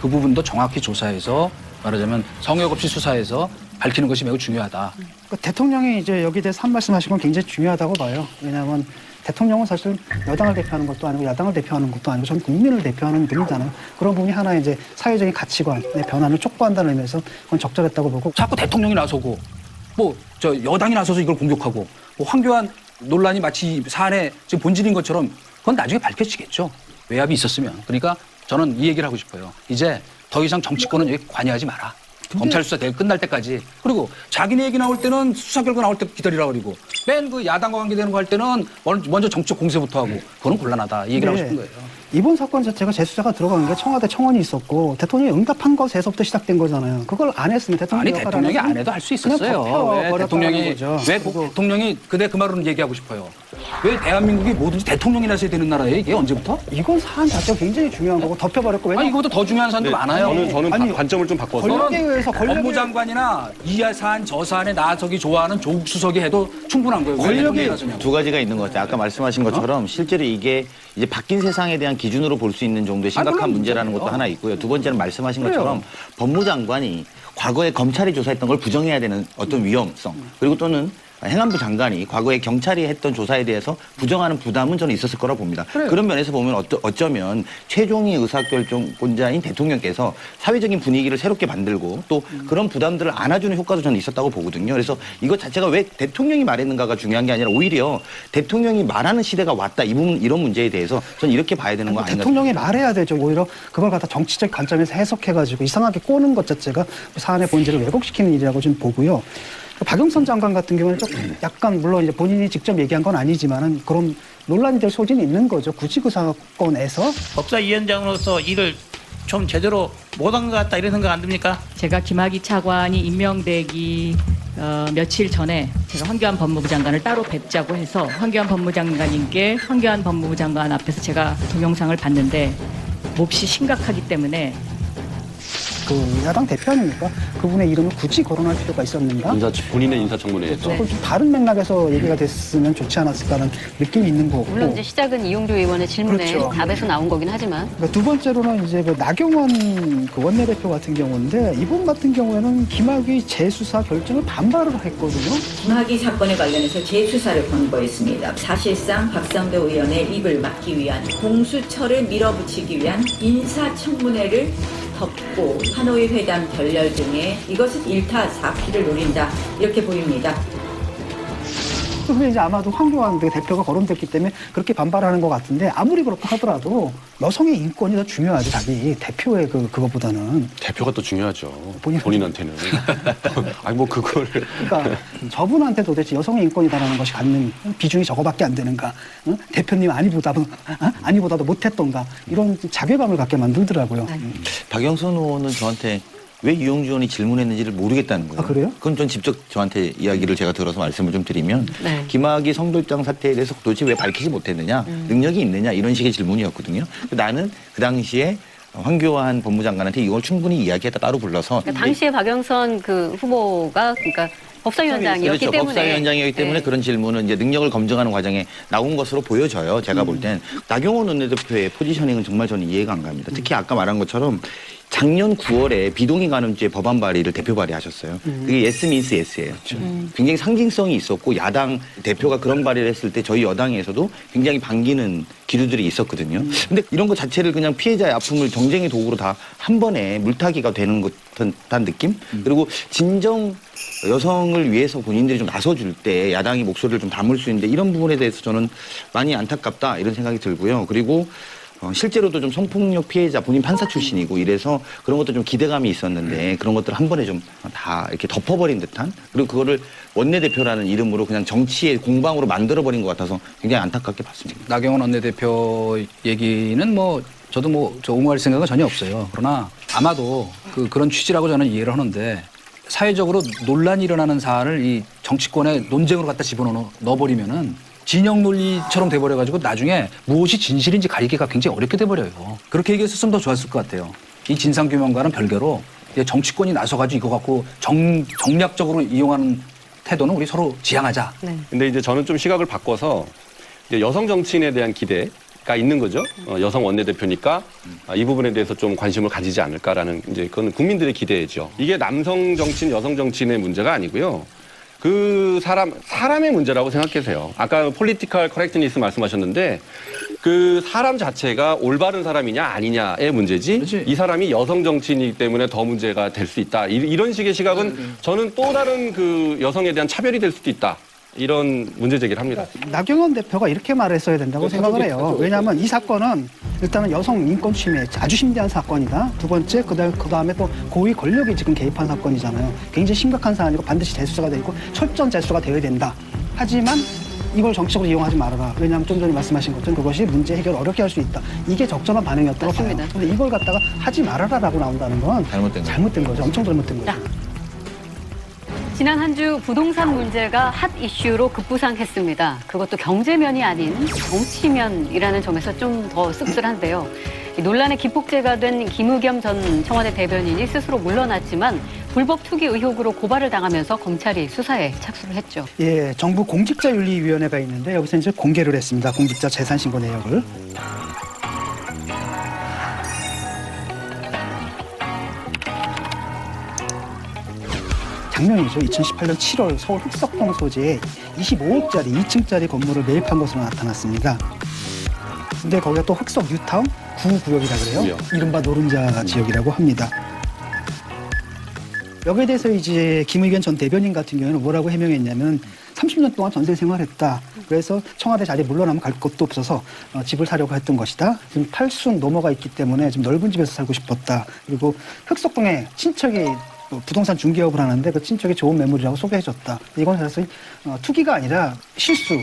그 부분도 정확히 조사해서 말하자면 성역 없이 수사해서 밝히는 것이 매우 중요하다. 그러니까 대통령이 이제 여기에 대해서 한 말씀하신 건 굉장히 중요하다고 봐요. 왜냐하면 대통령은 사실 여당을 대표하는 것도 아니고 야당을 대표하는 것도 아니고 전 국민을 대표하는 분이잖아요. 그런 부분이 하나의 이제 사회적인 가치관의 변화를 촉구한다는 의미에서 그건 적절했다고 보고. 자꾸 대통령이 나서고 뭐 저 여당이 나서서 이걸 공격하고 뭐 황교안 논란이 마치 사안의 지금 본질인 것처럼 그건 나중에 밝혀지겠죠. 외압이 있었으면. 그러니까 저는 이 얘기를 하고 싶어요. 이제 더 이상 정치권은 여기 관여하지 마라. 검찰 수사 끝날 때까지. 그리고 자기네 얘기 나올 때는 수사 결과 나올 때 기다리라고 그러고 맨 그 야당과 관계되는 거 할 때는 먼저 정치적 공세부터 하고 그거는 곤란하다. 이 얘기를 하고 싶은 거예요. 이번 사건 자체가 재수사가 들어간 게 청와대 청원이 있었고 대통령이 응답한 것에서부터 시작된 거잖아요. 그걸 안 했으면 아니 대통령이 안 해도 할 수 있었어요. 왜 대통령이 그대 그 말로는 얘기하고 싶어요. 왜 대한민국이 뭐든지 대통령이 나서야 되는 나라예요? 이게 언제부터? 이건 사안 자체가 굉장히 중요한 거고 덮여버렸고. 아니 이거보다 더 중요한 사안도 많아요. 저는 아니, 관점을 좀 바꿔서 권력에 의해서 법무장관이나 이 사안 저 사안에 나서기 좋아하는 조국 수석이 해도 충분한 거예요. 권력이 두 가지가 있는 것 같아요. 아까 말씀하신 것처럼 실제로 이게 이제 바뀐 세상에 대한 기준으로 볼 수 있는 정도의 심각한 문제라는 것도 하나 있고요. 두 번째는 말씀하신 것처럼 법무장관이 과거에 검찰이 조사했던 걸 부정해야 되는 어떤 위험성 그리고 또는 행안부 장관이 과거에 경찰이 했던 조사에 대해서 부정하는 부담은 저는 있었을 거라고 봅니다. 그런 면에서 보면 어쩌면 최종의 의사결정권자인 대통령께서 사회적인 분위기를 새롭게 만들고 또 그런 부담들을 안아주는 효과도 저는 있었다고 보거든요. 그래서 이것 자체가 왜 대통령이 말했는가가 중요한 게 아니라 오히려 대통령이 말하는 시대가 왔다. 이런 문제에 대해서 저는 이렇게 봐야 되는 거 아닌가. 대통령이 말해야 되죠. 오히려 그걸 갖다 정치적 관점에서 해석해가지고 이상하게 꼬는 것 자체가 사안의 본질을 왜곡시키는 일이라고 좀 보고요. 박영선 장관 같은 경우는 좀 약간 물론 이제 본인이 직접 얘기한 건 아니지만은 그런 논란이 될 소지는 있는 거죠. 굳이 그 사건에서 법사위원장으로서 일을 좀 제대로 못한 것 같다 이런 생각 안 듭니까? 제가 김학의 차관이 임명되기 며칠 전에 제가 황교안 법무부 장관을 따로 뵙자고 해서 황교안 법무장관님께 황교안 법무부 장관 앞에서 제가 동영상을 봤는데 몹시 심각하기 때문에 그 야당 대표 아닙니까? 그분의 이름을 굳이 거론할 필요가 있었는가? 본인의 인사청문회에서. 좀 다른 맥락에서 얘기가 됐으면 좋지 않았을까라는 느낌이 있는 거고. 물론 이제 시작은 이용주 의원의 질문에 그렇죠. 답에서 나온 거긴 하지만 그러니까 두 번째로는 이제 그 나경원 그 원내대표 같은 경우인데 이분 같은 경우에는 김학의 재수사 결정을 반발을 했거든요. 김학의 사건에 관련해서 재수사를 권고했습니다. 사실상 박상도 의원의 입을 막기 위한 공수처를 밀어붙이기 위한 인사청문회를 덮고 하노이 회담 결렬 등의 이것은 일타 사피를 노린다 이렇게 보입니다. 근데 이제 아마도 황교안 대표가 거론됐기 때문에 그렇게 반발하는 것 같은데 아무리 그렇다 하더라도 여성의 인권이 더 중요하지 자기 대표의 그거보다는. 대표가 또 중요하죠. 본인은. 본인한테는. 아니 뭐 그걸. 그러니까 저분한테 도대체 여성의 인권이다라는 것이 갖는 비중이 저거밖에 안 되는가? 응? 대표님 아니보다도 못했던가? 이런 자괴감을 갖게 만들더라고요. 박영선 의원은 저한테 왜 이용주 의원이 질문했는지를 모르겠다는 거예요. 아, 그래요? 그건 전 직접 저한테 이야기를 제가 들어서 말씀을 좀 드리면 네. 김학의 성돌장 사태에 대해서 도대체 왜 밝히지 못했느냐, 능력이 있느냐 이런 식의 질문이었거든요. 나는 그 당시에 황교안 법무장관한테 이걸 충분히 이야기했다 따로 불러서 그러니까 당시에 박영선 그 후보가 그러니까 법사위원장이었기 그렇죠. 때문에 법사위원장이었기 때문에 네. 그런 질문은 이제 능력을 검증하는 과정에 나온 것으로 보여져요. 제가 볼 땐 나경원 원내대표의 포지셔닝은 정말 저는 이해가 안 갑니다. 특히 아까 말한 것처럼 작년 9월에 비동의 간음죄 법안 발의를 대표 발의하셨어요. 그게 yes means yes예요. 굉장히 상징성이 있었고 야당 대표가 그런 발의를 했을 때 저희 여당에서도 굉장히 반기는 기류들이 있었거든요. 근데 이런 것 자체를 그냥 피해자의 아픔을 정쟁의 도구로 다 한 번에 물타기가 되는 듯한 느낌? 그리고 진정 여성을 위해서 본인들이 좀 나서줄 때 야당이 목소리를 좀 담을 수 있는데 이런 부분에 대해서 저는 많이 안타깝다 이런 생각이 들고요. 그리고 실제로도 좀 성폭력 피해자 본인 판사 출신이고 이래서 그런 것도 좀 기대감이 있었는데 그런 것들 한 번에 좀 다 이렇게 덮어버린 듯한 그리고 그거를 원내대표라는 이름으로 그냥 정치의 공방으로 만들어버린 것 같아서 굉장히 안타깝게 봤습니다. 나경원 원내대표 얘기는 뭐 저도 뭐 저 옹호할 생각은 전혀 없어요. 그러나 아마도 그런 취지라고 저는 이해를 하는데 사회적으로 논란이 일어나는 사안을 이 정치권의 논쟁으로 갖다 집어넣어버리면은 진영 논리처럼 돼버려가지고 나중에 무엇이 진실인지 가리기가 굉장히 어렵게 돼버려요. 그렇게 얘기했었으면 더 좋았을 것 같아요. 이 진상규명과는 별개로 정치권이 나서가지고 이거 갖고 정략적으로 이용하는 태도는 우리 서로 지양하자. 네. 근데 이제 저는 좀 시각을 바꿔서 이제 여성 정치인에 대한 기대가 있는 거죠. 여성 원내대표니까 이 부분에 대해서 좀 관심을 가지지 않을까라는 이제 그건 국민들의 기대죠. 이게 남성 정치인, 여성 정치인의 문제가 아니고요. 그 사람의 문제라고 생각하세요. 아까 폴리티컬 커렉트니스 말씀하셨는데 그 사람 자체가 올바른 사람이냐 아니냐의 문제지 그렇지. 이 사람이 여성 정치인이기 때문에 더 문제가 될 수 있다. 이런 식의 시각은 저는 또 다른 그 여성에 대한 차별이 될 수도 있다. 이런 문제 제기를 합니다. 나경원 대표가 이렇게 말했어야 된다고 생각을 해요. 왜냐하면 이 사건은 일단은 여성 인권 침해 아주 심대한 사건이다. 두 번째 그다음에 또 고위 권력이 지금 개입한 사건이잖아요. 굉장히 심각한 사안이고 반드시 재수사가 되고 철저한 재수사가 되어야 된다. 하지만 이걸 정치적으로 이용하지 말아라. 왜냐하면 좀 전에 말씀하신 것처럼 그것이 문제 해결을 어렵게 할 수 있다. 이게 적절한 반응이었다고 봐요. 맞습니다. 그런데 이걸 갖다가 하지 말아라라고 나온다는 건 잘못된 거죠. 엄청 잘못된 거죠. 지난 한 주 부동산 문제가 핫 이슈로 급부상했습니다. 그것도 경제면이 아닌 정치면이라는 점에서 좀 더 씁쓸한데요. 이 논란의 기폭제가 된 김의겸 전 청와대 대변인이 스스로 물러났지만 불법 투기 의혹으로 고발을 당하면서 검찰이 수사에 착수를 했죠. 예, 정부 공직자윤리위원회가 있는데 여기서 이제 공개를 했습니다. 공직자 재산신고 내역을. 작년이죠. 2018년 7월 서울 흑석동 소재에 25억짜리 2층짜리 건물을 매입한 것으로 나타났습니다. 근데 거기가 또 흑석 뉴타운 9구역이라 그래요. 이른바 노른자 지역이라고 합니다. 여기에 대해서 이제 김의겸 전 대변인 같은 경우는 뭐라고 해명했냐면 30년 동안 전세 생활했다. 그래서 청와대 자리에 물러나면 갈 곳도 없어서 집을 사려고 했던 것이다. 지금 80 넘어가 있기 때문에 좀 넓은 집에서 살고 싶었다. 그리고 흑석동에 친척이 부동산 중개업을 하는데 그 친척이 좋은 매물이라고 소개해줬다. 이건 사실 투기가 아니라 실수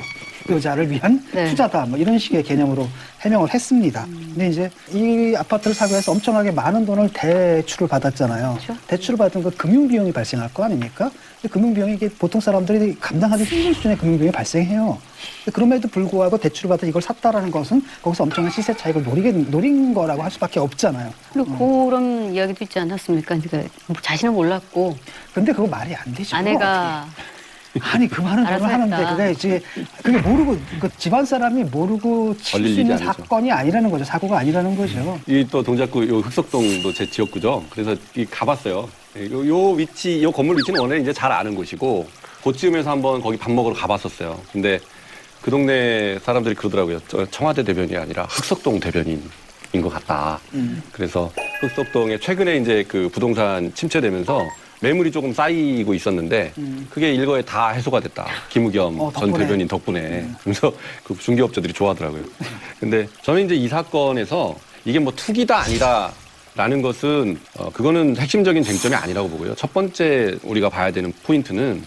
여자를 위한 투자다. 뭐 이런 식의 개념으로 해명을 했습니다. 근데 이제 이 아파트를 사기 위해서 엄청나게 많은 돈을 대출을 받았잖아요. 그렇죠. 대출을 받은 건 금융비용이 발생할 거 아닙니까? 근데 금융비용이 이게 보통 사람들이 감당하기 힘든 수준의 금융비용이 발생해요. 근데 그럼에도 불구하고 대출을 받아 이걸 샀다라는 것은 거기서 엄청난 시세 차익을 노린 거라고 할 수밖에 없잖아요. 그리고 그런 이야기도 있지 않았습니까? 그러니까 자신은 몰랐고 근데 그거 말이 안 되죠. 아내가 아니 그 많은 돈을 알아서 하는데 했다. 그게 모르고 그 집안 사람이 모르고 칠 걸릴 수 있는 일이 아니죠. 사건이 아니라는 거죠. 사고가 아니라는 거죠. 이 또 동작구 요 흑석동도 제 지역구죠. 그래서 가봤어요. 요 위치, 요 건물 위치는 원래 이제 잘 아는 곳이고 그쯤에서 한번 거기 밥 먹으러 가봤었어요. 근데 그 동네 사람들이 그러더라고요. 저 청와대 대변인이 아니라 흑석동 대변인인 것 같다. 그래서 흑석동에 최근에 이제 그 부동산 침체되면서 매물이 조금 쌓이고 있었는데 그게 일거에 다 해소가 됐다. 김우겸 전 덕분에. 대변인 덕분에. 그래서 그 중개업자들이 좋아하더라고요. 근데 저는 이제 이 사건에서 이게 뭐 투기다 아니다라는 것은 그거는 핵심적인 쟁점이 아니라고 보고요. 첫 번째 우리가 봐야 되는 포인트는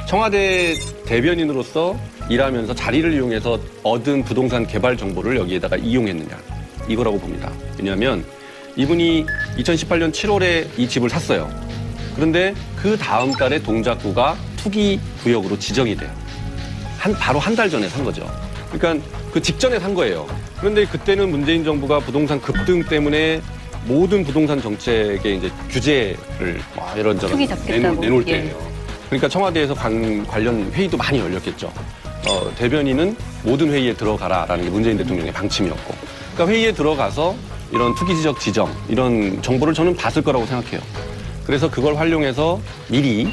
청와대 대변인으로서 일하면서 자리를 이용해서 얻은 부동산 개발 정보를 여기에다가 이용했느냐 이거라고 봅니다. 왜냐하면 이분이 2018년 7월에 이 집을 샀어요. 그런데 그 다음 달에 동작구가 투기 구역으로 지정이 돼요. 바로 한 달 전에 산 거죠. 그러니까 그 직전에 산 거예요. 그런데 그때는 문재인 정부가 부동산 급등 때문에 모든 부동산 정책에 이제 규제를 이런저런 투기 잡겠다고. 내놓을 예. 때예요. 그러니까 청와대에서 관련 회의도 많이 열렸겠죠. 대변인은 모든 회의에 들어가라라는 게 문재인 대통령의 방침이었고, 그러니까 회의에 들어가서 이런 투기 지적 지정 이런 정보를 저는 봤을 거라고 생각해요. 그래서 그걸 활용해서 미리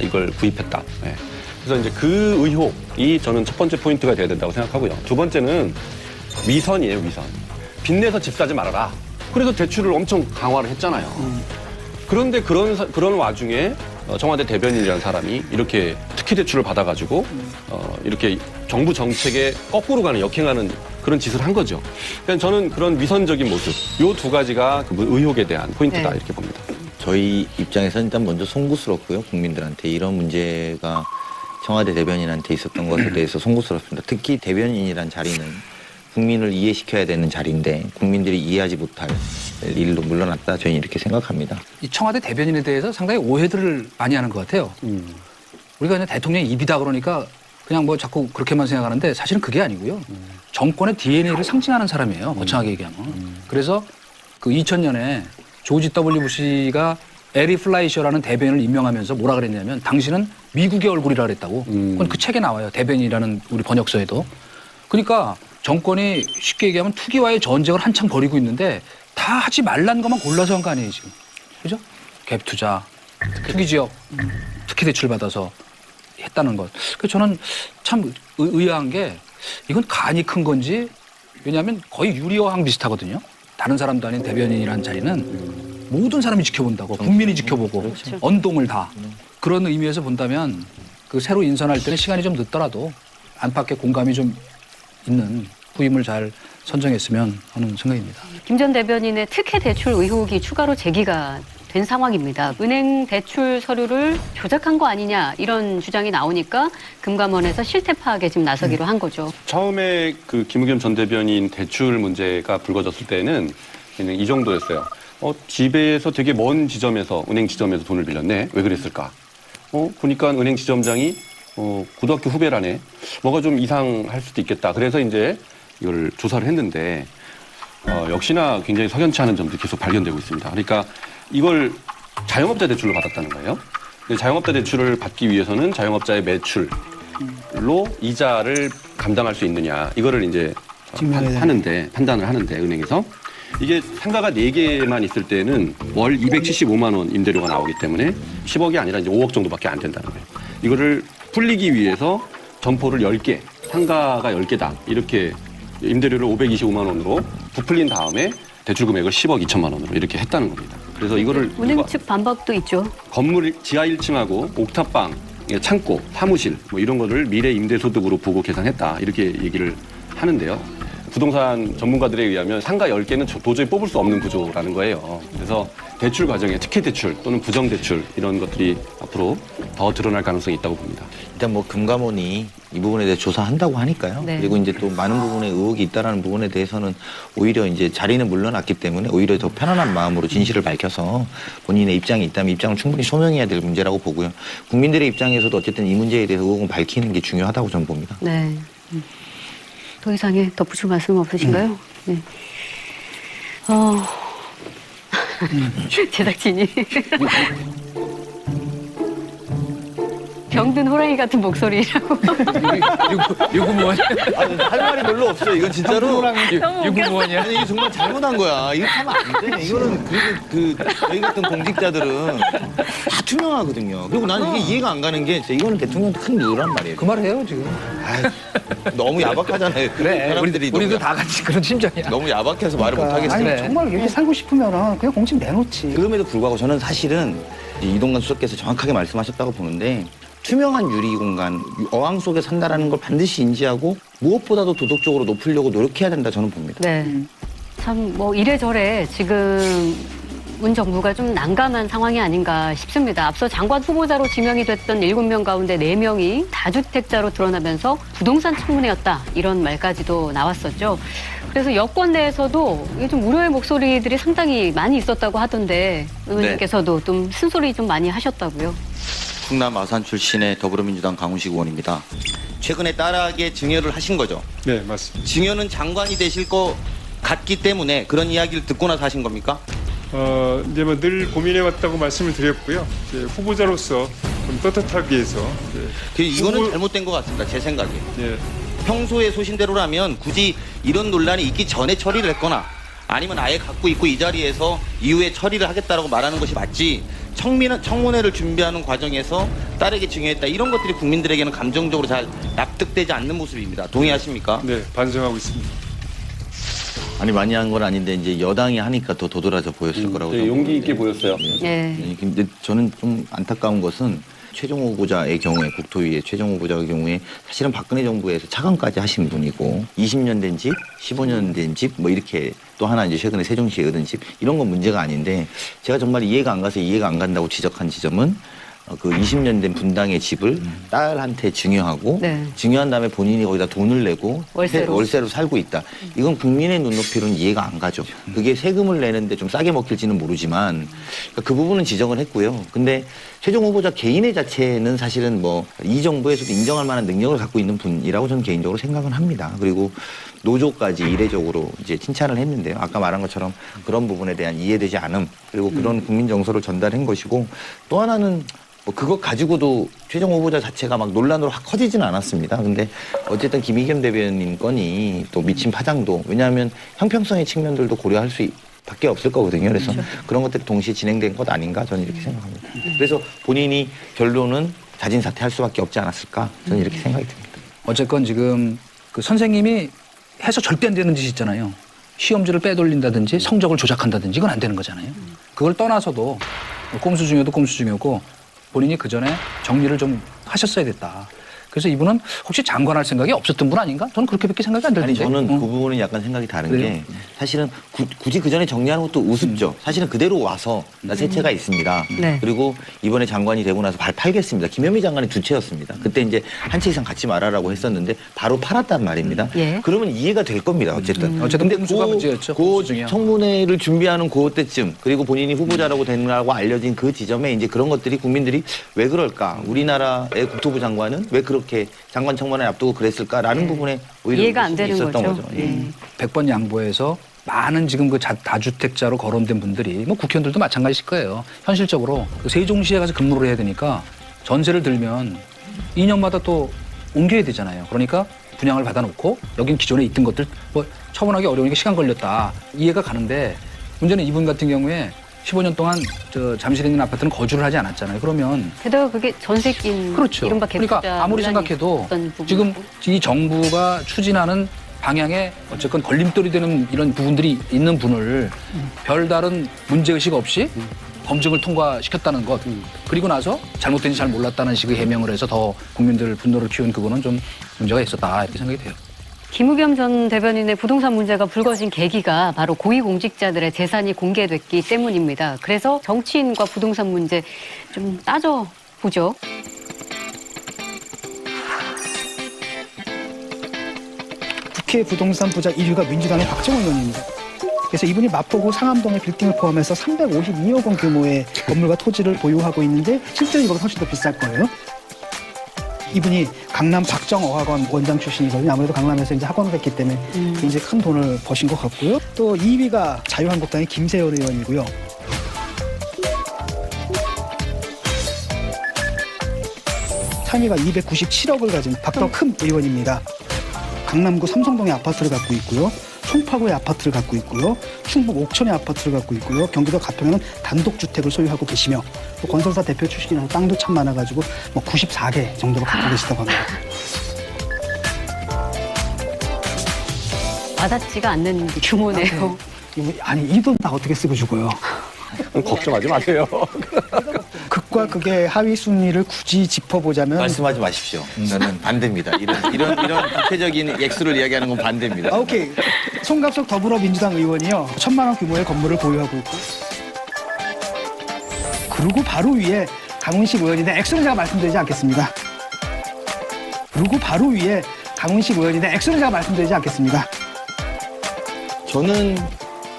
이걸 구입했다. 네. 그래서 이제 그 의혹이 저는 첫 번째 포인트가 돼야 된다고 생각하고요. 두 번째는 위선이에요, 위선. 빚내서 집 사지 말아라. 그래서 대출을 엄청 강화를 했잖아요. 그런데 그런 와중에 청와대 대변인이라는 사람이 이렇게 특혜 대출을 받아가지고 이렇게 정부 정책에 거꾸로 가는 역행하는 그런 짓을 한 거죠. 그러니까 저는 그런 위선적인 모습, 요 두 가지가 그 의혹에 대한 포인트다 네. 이렇게 봅니다. 저희 입장에서는 일단 먼저 송구스럽고요. 국민들한테 이런 문제가 청와대 대변인한테 있었던 것에 대해서 송구스럽습니다. 특히 대변인이란 자리는 국민을 이해시켜야 되는 자리인데 국민들이 이해하지 못할 일로 물러났다. 저희는 이렇게 생각합니다. 이 청와대 대변인에 대해서 상당히 오해들을 많이 하는 것 같아요. 우리가 그냥 대통령의 입이다 그러니까 그냥 뭐 자꾸 그렇게만 생각하는데 사실은 그게 아니고요. 정권의 DNA를 상징하는 사람이에요. 거창하게 얘기하면. 그래서 그 2000년에 조지 W 부시가 에리 플라이셔라는 대변인을 임명하면서 뭐라 그랬냐면 당신은 미국의 얼굴이라 그랬다고. 그건 그 책에 나와요. 대변인이라는 우리 번역서에도. 그러니까 정권이 쉽게 얘기하면 투기와의 전쟁을 한창 벌이고 있는데 다 하지 말라는 것만 골라서 한 거 아니에요, 지금. 그죠? 갭 투자, 투기 지역, 특혜 대출 받아서 했다는 것. 그래서 저는 참 의아한 게 이건 간이 큰 건지 왜냐하면 거의 유리어항 비슷하거든요. 다른 사람도 아닌 대변인이라는 자리는 모든 사람이 지켜본다고 국민이 지켜보고 그렇죠. 언동을 다 그런 의미에서 본다면 그 새로 인선할 때는 시간이 좀 늦더라도 안팎의 공감이 좀 있는 후임을 잘 선정했으면 하는 생각입니다. 김 전 대변인의 특혜 대출 의혹이 추가로 제기가 된 상황입니다. 은행 대출 서류를 조작한 거 아니냐 이런 주장이 나오니까 금감원에서 실태 파악에 지금 나서기로 한 거죠. 처음에 그 김우겸 전 대변인 대출 문제가 불거졌을 때는 그냥 이 정도였어요. 집에서 되게 먼 지점에서 은행 지점에서 돈을 빌렸네. 왜 그랬을까? 보니까 은행 지점장이 고등학교 후배라네. 뭐가 좀 이상할 수도 있겠다. 그래서 이제 이걸 조사를 했는데 역시나 굉장히 석연치 않은 점들이 계속 발견되고 있습니다. 그러니까 이걸 자영업자 대출로 받았다는 거예요. 근데 자영업자 대출을 받기 위해서는 자영업자의 매출로 이자를 감당할 수 있느냐 이거를 이제 판단을 하는데 은행에서 이게 상가가 4개만 있을 때는 월 275만 원 임대료가 나오기 때문에 10억이 아니라 이제 5억 정도밖에 안 된다는 거예요. 이거를 풀리기 위해서 점포를 10개, 상가가 10개다 이렇게 임대료를 525만 원으로 부풀린 다음에 대출 금액을 10억 2천만 원으로 이렇게 했다는 겁니다. 그래서 이거를 은행 측 반박도 있죠. 건물 지하 1층하고 옥탑방, 창고, 사무실 뭐 이런 거를 미래 임대소득으로 보고 계산했다 이렇게 얘기를 하는데요. 부동산 전문가들에 의하면 상가 10개는 도저히 뽑을 수 없는 구조라는 거예요. 그래서 대출 과정에 특히 대출 또는 부정 대출 이런 것들이 앞으로 더 드러날 가능성이 있다고 봅니다. 일단 뭐 금감원이 이 부분에 대해 조사한다고 하니까요. 네. 그리고 이제 또 많은 부분에 의혹이 있다라는 부분에 대해서는 오히려 이제 자리는 물러났기 때문에 오히려 더 편안한 마음으로 진실을 밝혀서 본인의 입장이 있다면 입장을 충분히 소명해야 될 문제라고 보고요. 국민들의 입장에서도 어쨌든 이 문제에 대해서 의혹은 밝히는 게 중요하다고 저는 봅니다. 네. 더 이상의 덧붙일 말씀 없으신가요? 네. 제작진이 병든 호랑이 같은 목소리라고. 유구무원. 할 말이 별로 없어요. 이건 진짜로. 유구무원이야. 아니, 이게 정말 잘못한 거야. 이렇게 하면 안 돼. 이거는 저희 같은 공직자들은 다 투명하거든요. 그리고 나는 이게 이해가 안 가는 게 이거는 대통령한테 큰 누란 말이에요. 그 말 해요 지금. 아이, 너무 야박하잖아요. 그래. 사람들이 우리도 너무 다 같이 그런 심정이야. 너무 야박해서 말을 못 하겠어요. 아니, 그래. 정말 이렇게 살고 싶으면 그냥 공직 내놓지. 그럼에도 불구하고 저는 사실은 이동관 수석께서 정확하게 말씀하셨다고 보는데 투명한 유리 공간, 어항 속에 산다라는 걸 반드시 인지하고 무엇보다도 도덕적으로 높이려고 노력해야 된다 저는 봅니다. 네. 참 뭐 이래저래 지금 문 정부가 좀 난감한 상황이 아닌가 싶습니다. 앞서 장관 후보자로 지명이 됐던 7명 가운데 4명이 다주택자로 드러나면서 부동산 청문회였다 이런 말까지도 나왔었죠. 그래서 여권 내에서도 이게 좀 우려의 목소리들이 상당히 많이 있었다고 하던데 의원님께서도 좀 쓴소리 좀 많이 하셨다고요. 충남 아산 출신의 더불어민주당 강훈식 의원입니다. 최근에 딸에게 증여를 하신 거죠? 네, 맞습니다. 증여는 장관이 되실 것 같기 때문에 그런 이야기를 듣고 나서 하신 겁니까? 이제 뭐 늘 고민해왔다고 말씀을 드렸고요. 이제 후보자로서 좀 떳떳하기 위해서. 이거는 잘못된 것 같습니다. 제 생각에. 예. 평소의 소신대로라면 굳이 이런 논란이 있기 전에 처리를 했거나 아니면 아예 갖고 있고 이 자리에서 이후에 처리를 하겠다라고 말하는 것이 맞지 청문회를 준비하는 과정에서 딸에게 증여했다 이런 것들이 국민들에게는 감정적으로 잘 납득되지 않는 모습입니다. 동의하십니까? 네, 반성하고 있습니다. 아니 많이 한 건 아닌데 이제 여당이 하니까 더 도드라져 보였을 거라고 네, 용기 있게 보였어요. 네. 근데 저는 좀 안타까운 것은 최종 후보자의 경우에 국토위의 최종 후보자의 경우에 사실은 박근혜 정부에서 차관까지 하신 분이고 20년 된 집, 15년 된 집 뭐 이렇게 또 하나 이제 최근에 세종시에 얻은 집 이런 건 문제가 아닌데 제가 정말 이해가 안 가서 이해가 안 간다고 지적한 지점은 그 20년 된 분당의 집을 딸한테 증여하고 네. 증여한 다음에 본인이 거기다 돈을 내고 월세로 살고 있다. 이건 국민의 눈높이로는 이해가 안 가죠. 그게 세금을 내는데 좀 싸게 먹힐지는 모르지만 그 부분은 지적을 했고요. 근데 최종 후보자 개인의 자체는 사실은 뭐 이 정부에서도 인정할 만한 능력을 갖고 있는 분이라고 저는 개인적으로 생각은 합니다. 그리고 노조까지 이례적으로 이제 칭찬을 했는데요. 아까 말한 것처럼 그런 부분에 대한 이해되지 않음 그리고 그런 국민 정서를 전달한 것이고 또 하나는 뭐 그것 가지고도 최종 후보자 자체가 막 논란으로 확 커지지는 않았습니다. 근데 어쨌든 김의겸 대변인 건이 또 미친 파장도 왜냐하면 형평성의 측면들도 고려할 수 밖에 없을 거거든요. 그래서 그런 것들이 동시에 진행된 것 아닌가 저는 이렇게 생각합니다. 그래서 본인이 결론은 자진 사퇴할 수밖에 없지 않았을까 저는 이렇게 생각이 듭니다. 어쨌건 지금 그 선생님이 해서 절대 안 되는 짓이 있잖아요. 시험지를 빼돌린다든지 성적을 조작한다든지 이건 안 되는 거잖아요. 그걸 떠나서도 꼼수 중에도 꼼수 중이었고 본인이 그 전에 정리를 좀 하셨어야 됐다. 그래서 이분은 혹시 장관할 생각이 없었던 분 아닌가? 저는 그렇게밖에 생각이 안 아니 들던데. 저는 그 부분은 약간 생각이 다른 그래요? 게 사실은 굳이 그 전에 정리하는 것도 우습죠. 사실은 그대로 와서 나 세 채가 있습니다. 네. 그리고 이번에 장관이 되고 나서 팔겠습니다. 김현미 장관이 2채였습니다. 그때 이제 한 채 이상 갖지 말아라고 했었는데 바로 팔았단 말입니다. 예. 그러면 이해가 될 겁니다. 어쨌든. 어쨌든 꼼수가 문제였죠. 그 꼼수 중이야. 청문회를 준비하는 그때쯤 그리고 본인이 후보자라고 된다고 알려진 그 지점에 이제 그런 것들이 국민들이 왜 그럴까? 우리나라의 국토부 장관은 왜 그렇게 장관 청문회 앞두고 그랬을까라는 부분에 오히려 이해가 안 되는 있었던 거죠. 거죠. 예. 100번 양보해서 많은 지금 그 다주택자로 거론된 분들이 뭐 국회의원들도 마찬가지일 거예요. 현실적으로 그 세종시에 가서 근무를 해야 되니까 전세를 들면 2년마다 또 옮겨야 되잖아요. 그러니까 분양을 받아놓고 여긴 기존에 있던 것들 뭐 처분하기 어려우니까 시간 걸렸다. 이해가 가는데 문제는 이분 같은 경우에 15년 동안 저 잠실에 있는 아파트는 거주를 하지 않았잖아요. 그러면 게다가 그게 전세 낀 그렇죠. 이른바 갭투자 그러니까 아무리 논란이 생각해도 있었던 부분이고. 지금 이 정부가 추진하는 방향에 어쨌건 걸림돌이 되는 이런 부분들이 있는 분을 별다른 문제의식 없이 검증을 통과시켰다는 것 그리고 나서 잘못된지 잘 몰랐다는 식의 해명을 해서 더 국민들 분노를 키운 그거는 좀 문제가 있었다 이렇게 생각이 돼요. 김우겸 전 대변인의 부동산 문제가 불거진 계기가 바로 고위공직자들의 재산이 공개됐기 때문입니다. 그래서 정치인과 부동산 문제 좀 따져보죠. 국회 부동산 부자 1위가 민주당의 박정원 의원입니다. 그래서 이분이 마포구 상암동의 빌딩을 포함해서 352억 원 규모의 건물과 토지를 보유하고 있는데 실제로 이거보다 훨씬 더 비쌀 거예요. 이분이 강남 박정어학원 원장 출신이거든요. 아무래도 강남에서 이제 학원을 했기 때문에 굉장히 큰 돈을 버신 것 같고요. 또 2위가 자유한국당의 김세현 의원이고요. 3위가 297억을 가진 박덕흠 의원입니다. 강남구 삼성동에 아파트를 갖고 있고요. 송파구에 아파트를 갖고 있고요. 충북 옥천에 아파트를 갖고 있고요. 경기도 가평에는 단독주택을 소유하고 계시며 또 건설사 대표 출신이라서 땅도 참 많아가지고 뭐 94개 정도로 갖고 계시다고 합니다. 와닿지가 않는 규모네요. 아니 이 돈 다 어떻게 쓰고 죽어요? 걱정하지 마세요. 극과 극의 하위 순위를 굳이 짚어보자면 말씀하지 마십시오. 저는 반대입니다. 이런 구체적인 액수를 이야기하는 건 반대입니다. 오케이. 송갑석 더불어민주당 의원이요. 1,000만 원 규모의 건물을 보유하고 있고 그리고 바로 위에 강훈식 의원인데 액수는 제가 말씀드리지 않겠습니다. 그리고 바로 위에 강훈식 의원인데 액수는 제가 말씀드리지 않겠습니다. 저는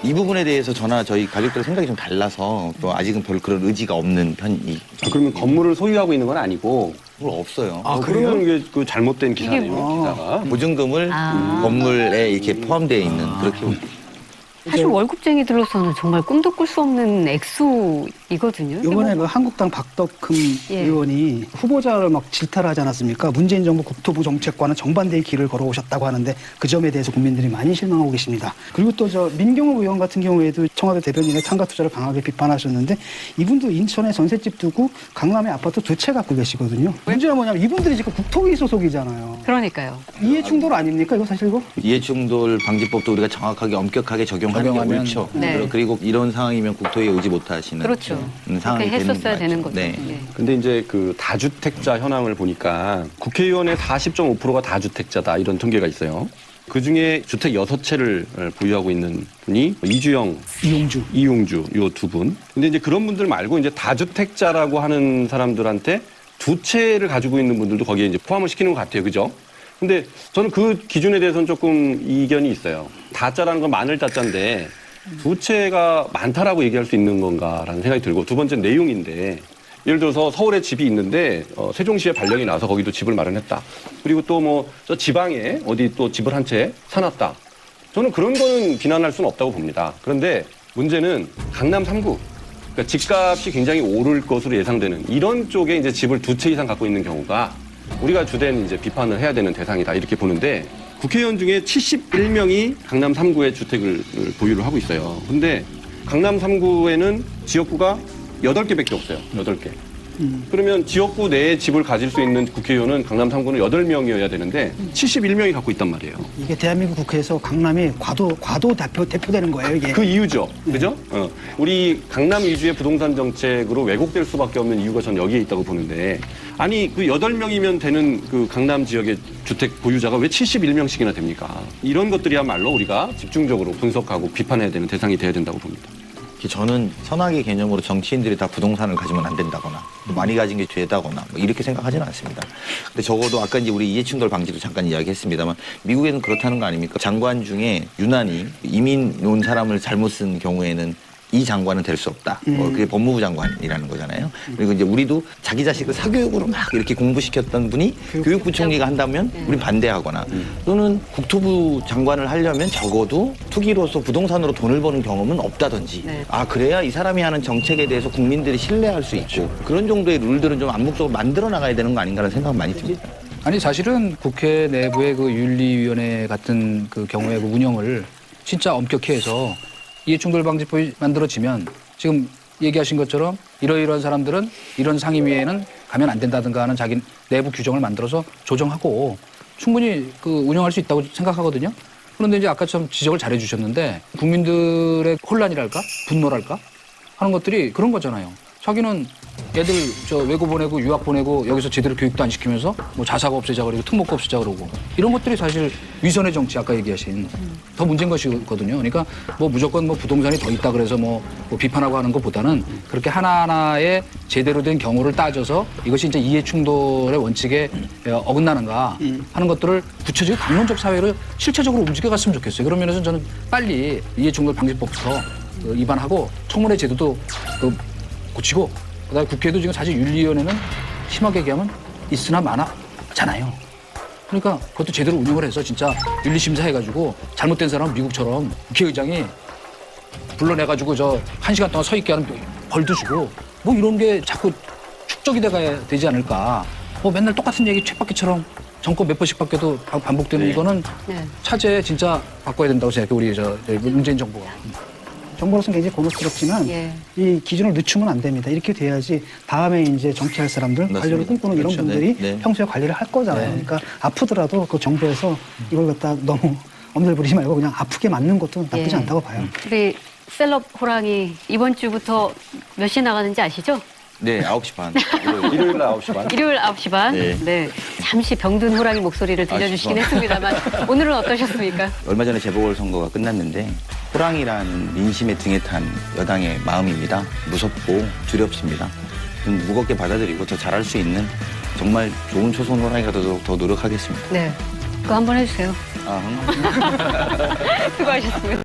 이 부분에 대해서 저나 저희 가족들 생각이 좀 달라서 또 아직은 별 그런 의지가 없는 편이. 그러면 건물을 소유하고 있는 건 아니고 없어요. 그러면 이게 그 잘못된 기사네요. 기사가. 보증금을 건물에 이렇게 포함되어 있는 그렇게. 사실 월급쟁이들로서는 정말 꿈도 꿀 수 없는 액수이거든요. 이번에 그 한국당 박덕흠 의원이 후보자를 막 질타를 하지 않았습니까? 문재인 정부 국토부 정책과는 정반대의 길을 걸어오셨다고 하는데 그 점에 대해서 국민들이 많이 실망하고 계십니다. 그리고 또 저 민경호 의원 같은 경우에도 청와대 대변인의 창가 투자를 강하게 비판하셨는데 이분도 인천에 전셋집 두고 강남에 아파트 2채 갖고 계시거든요. 문제는 뭐냐면 이분들이 지금 국토위 소속이잖아요. 그러니까요. 이해 충돌 아닙니까? 이거 사실 이거? 이해충돌 방지법도 우리가 정확하게 엄격하게 적용하는 게 옳죠. 네. 그리고 이런 상황이면 국토위에 오지 못하시는 그렇죠. 상황이 그렇게 되는 했었어야 되는 거죠. 네. 네. 근데 이제 그 다주택자 현황을 보니까 국회의원의 40.5%가 다주택자다 이런 통계가 있어요. 그 중에 주택 6채를 보유하고 있는 분이 이주영, 이용주 요 두 분. 근데 이제 그런 분들 말고 이제 다주택자라고 하는 사람들한테 2채를 가지고 있는 분들도 거기에 이제 포함을 시키는 것 같아요. 그죠? 근데 저는 그 기준에 대해서는 조금 이견이 있어요. 다자라는 건 마늘 다자인데 2채가 많다라고 얘기할 수 있는 건가라는 생각이 들고 두 번째 내용인데 예를 들어서 서울에 집이 있는데 세종시에 발령이 나서 거기도 집을 마련했다. 그리고 또 뭐 저 지방에 어디 또 집을 한 채 사놨다. 저는 그런 거는 비난할 수는 없다고 봅니다. 그런데 문제는 강남 3구. 그러니까 집값이 굉장히 오를 것으로 예상되는 이런 쪽에 이제 집을 2채 이상 갖고 있는 경우가 우리가 주된 이제 비판을 해야 되는 대상이다 이렇게 보는데 국회의원 중에 71명이 강남 3구에 주택을 보유를 하고 있어요. 근데 강남 3구에는 지역구가 8개밖에 없어요. 8개. 그러면 지역구 내에 집을 가질 수 있는 국회의원은 강남 3구는 8명이어야 되는데 71명이 갖고 있단 말이에요. 이게 대한민국 국회에서 강남이 과도 대표되는 거예요, 이게. 그 이유죠. 그죠? 우리 강남 위주의 부동산 정책으로 왜곡될 수밖에 없는 이유가 전 여기에 있다고 보는데 아니 그 8명이면 되는 그 강남 지역의 주택 보유자가 왜 71명씩이나 됩니까? 이런 것들이야말로 우리가 집중적으로 분석하고 비판해야 되는 대상이 돼야 된다고 봅니다. 저는 선악의 개념으로 정치인들이 다 부동산을 가지면 안 된다거나 많이 가진 게 죄다거나 뭐 이렇게 생각하지는 않습니다. 근데 적어도 아까 이제 우리 이해충돌 방지도 잠깐 이야기했습니다만 미국에는 그렇다는 거 아닙니까? 장관 중에 유난히 이민 온 사람을 잘못 쓴 경우에는 이 장관은 될 수 없다. 그게 법무부 장관이라는 거잖아요. 그리고 이제 우리도 자기 자식을 사교육으로 막 이렇게 공부시켰던 분이 교육부총리가 한다면 우린 반대하거나 또는 국토부 장관을 하려면 적어도 투기로서 부동산으로 돈을 버는 경험은 없다든지 그래야 이 사람이 하는 정책에 대해서 국민들이 신뢰할 수 있고 그런 정도의 룰들은 좀 암묵적으로 만들어 나가야 되는 거 아닌가라는 생각은 많이 듭니다. 아니 사실은 국회 내부의 그 윤리위원회 같은 그 경우의 그 운영을 진짜 엄격히 해서 이해충돌 방지법이 만들어지면 지금 얘기하신 것처럼 이러이러한 사람들은 이런 상임위에는 가면 안 된다든가 하는 자기 내부 규정을 만들어서 조정하고 충분히 그 운영할 수 있다고 생각하거든요. 그런데 이제 아까처럼 지적을 잘해 주셨는데 국민들의 혼란이랄까 분노랄까 하는 것들이 그런 거잖아요. 자기는 애들 저 외고 보내고 유학 보내고 여기서 제대로 교육도 안 시키면서 뭐 자사고 없애자 그러고 특목고 없애자 그러고 이런 것들이 사실 위선의 정치 아까 얘기하신 더 문제인 것이거든요. 그러니까 뭐 무조건 뭐 부동산이 더 있다 그래서 뭐 비판하고 하는 것보다는 그렇게 하나하나의 제대로 된 경우를 따져서 이것이 이제 이해 충돌의 원칙에 어긋나는가 하는 것들을 구체적인 강론적 사회를 실체적으로 움직여갔으면 좋겠어요. 그런 면에서 저는 빨리 이해 충돌 방지법부터 입안하고 청문회 제도도 고치고 그다음에 국회도 지금 사실 윤리위원회는 심하게 얘기하면 있으나 마나잖아요. 그러니까 그것도 제대로 운영을 해서 진짜 윤리심사 해가지고 잘못된 사람은 미국처럼 국회의장이 불러내가지고 저 1시간 동안 서 있게 하는 벌도 주고 뭐 이런 게 자꾸 축적이 돼가야 되지 않을까. 뭐 맨날 똑같은 얘기 쳇바퀴처럼 정권 몇 번씩 바뀌어도 반복되는 이거는 차제 진짜 바꿔야 된다고 생각해 우리 저 문재인 정부가. 정부로서는 굉장히 곤혹스럽지만 이 기준을 늦추면 안 됩니다. 이렇게 돼야지 다음에 이제 정치할 사람들, 관료를 꿈꾸는 이런 그렇죠. 분들이 평소에 관리를 할 거잖아요. 그러니까 아프더라도 그 정부에서 이걸 갖다 너무 엄살 부리지 말고 그냥 아프게 맞는 것도 나쁘지 않다고 봐요. 우리 셀럽 호랑이 이번 주부터 몇 시에 나가는지 아시죠? 네, 9시 반. 일요일 날 9시 반. 일요일 9시 반. 네. 잠시 병든 호랑이 목소리를 들려주시긴 했습니다만 오늘은 어떠셨습니까? 얼마 전에 재보궐선거가 끝났는데 호랑이라는 민심의 등에 탄 여당의 마음입니다. 무섭고 두렵습니다. 무겁게 받아들이고 더 잘할 수 있는 정말 좋은 초선 호랑이가 더 노력하겠습니다. 네. 그거 한번 해주세요. 아, 수고하셨습니다.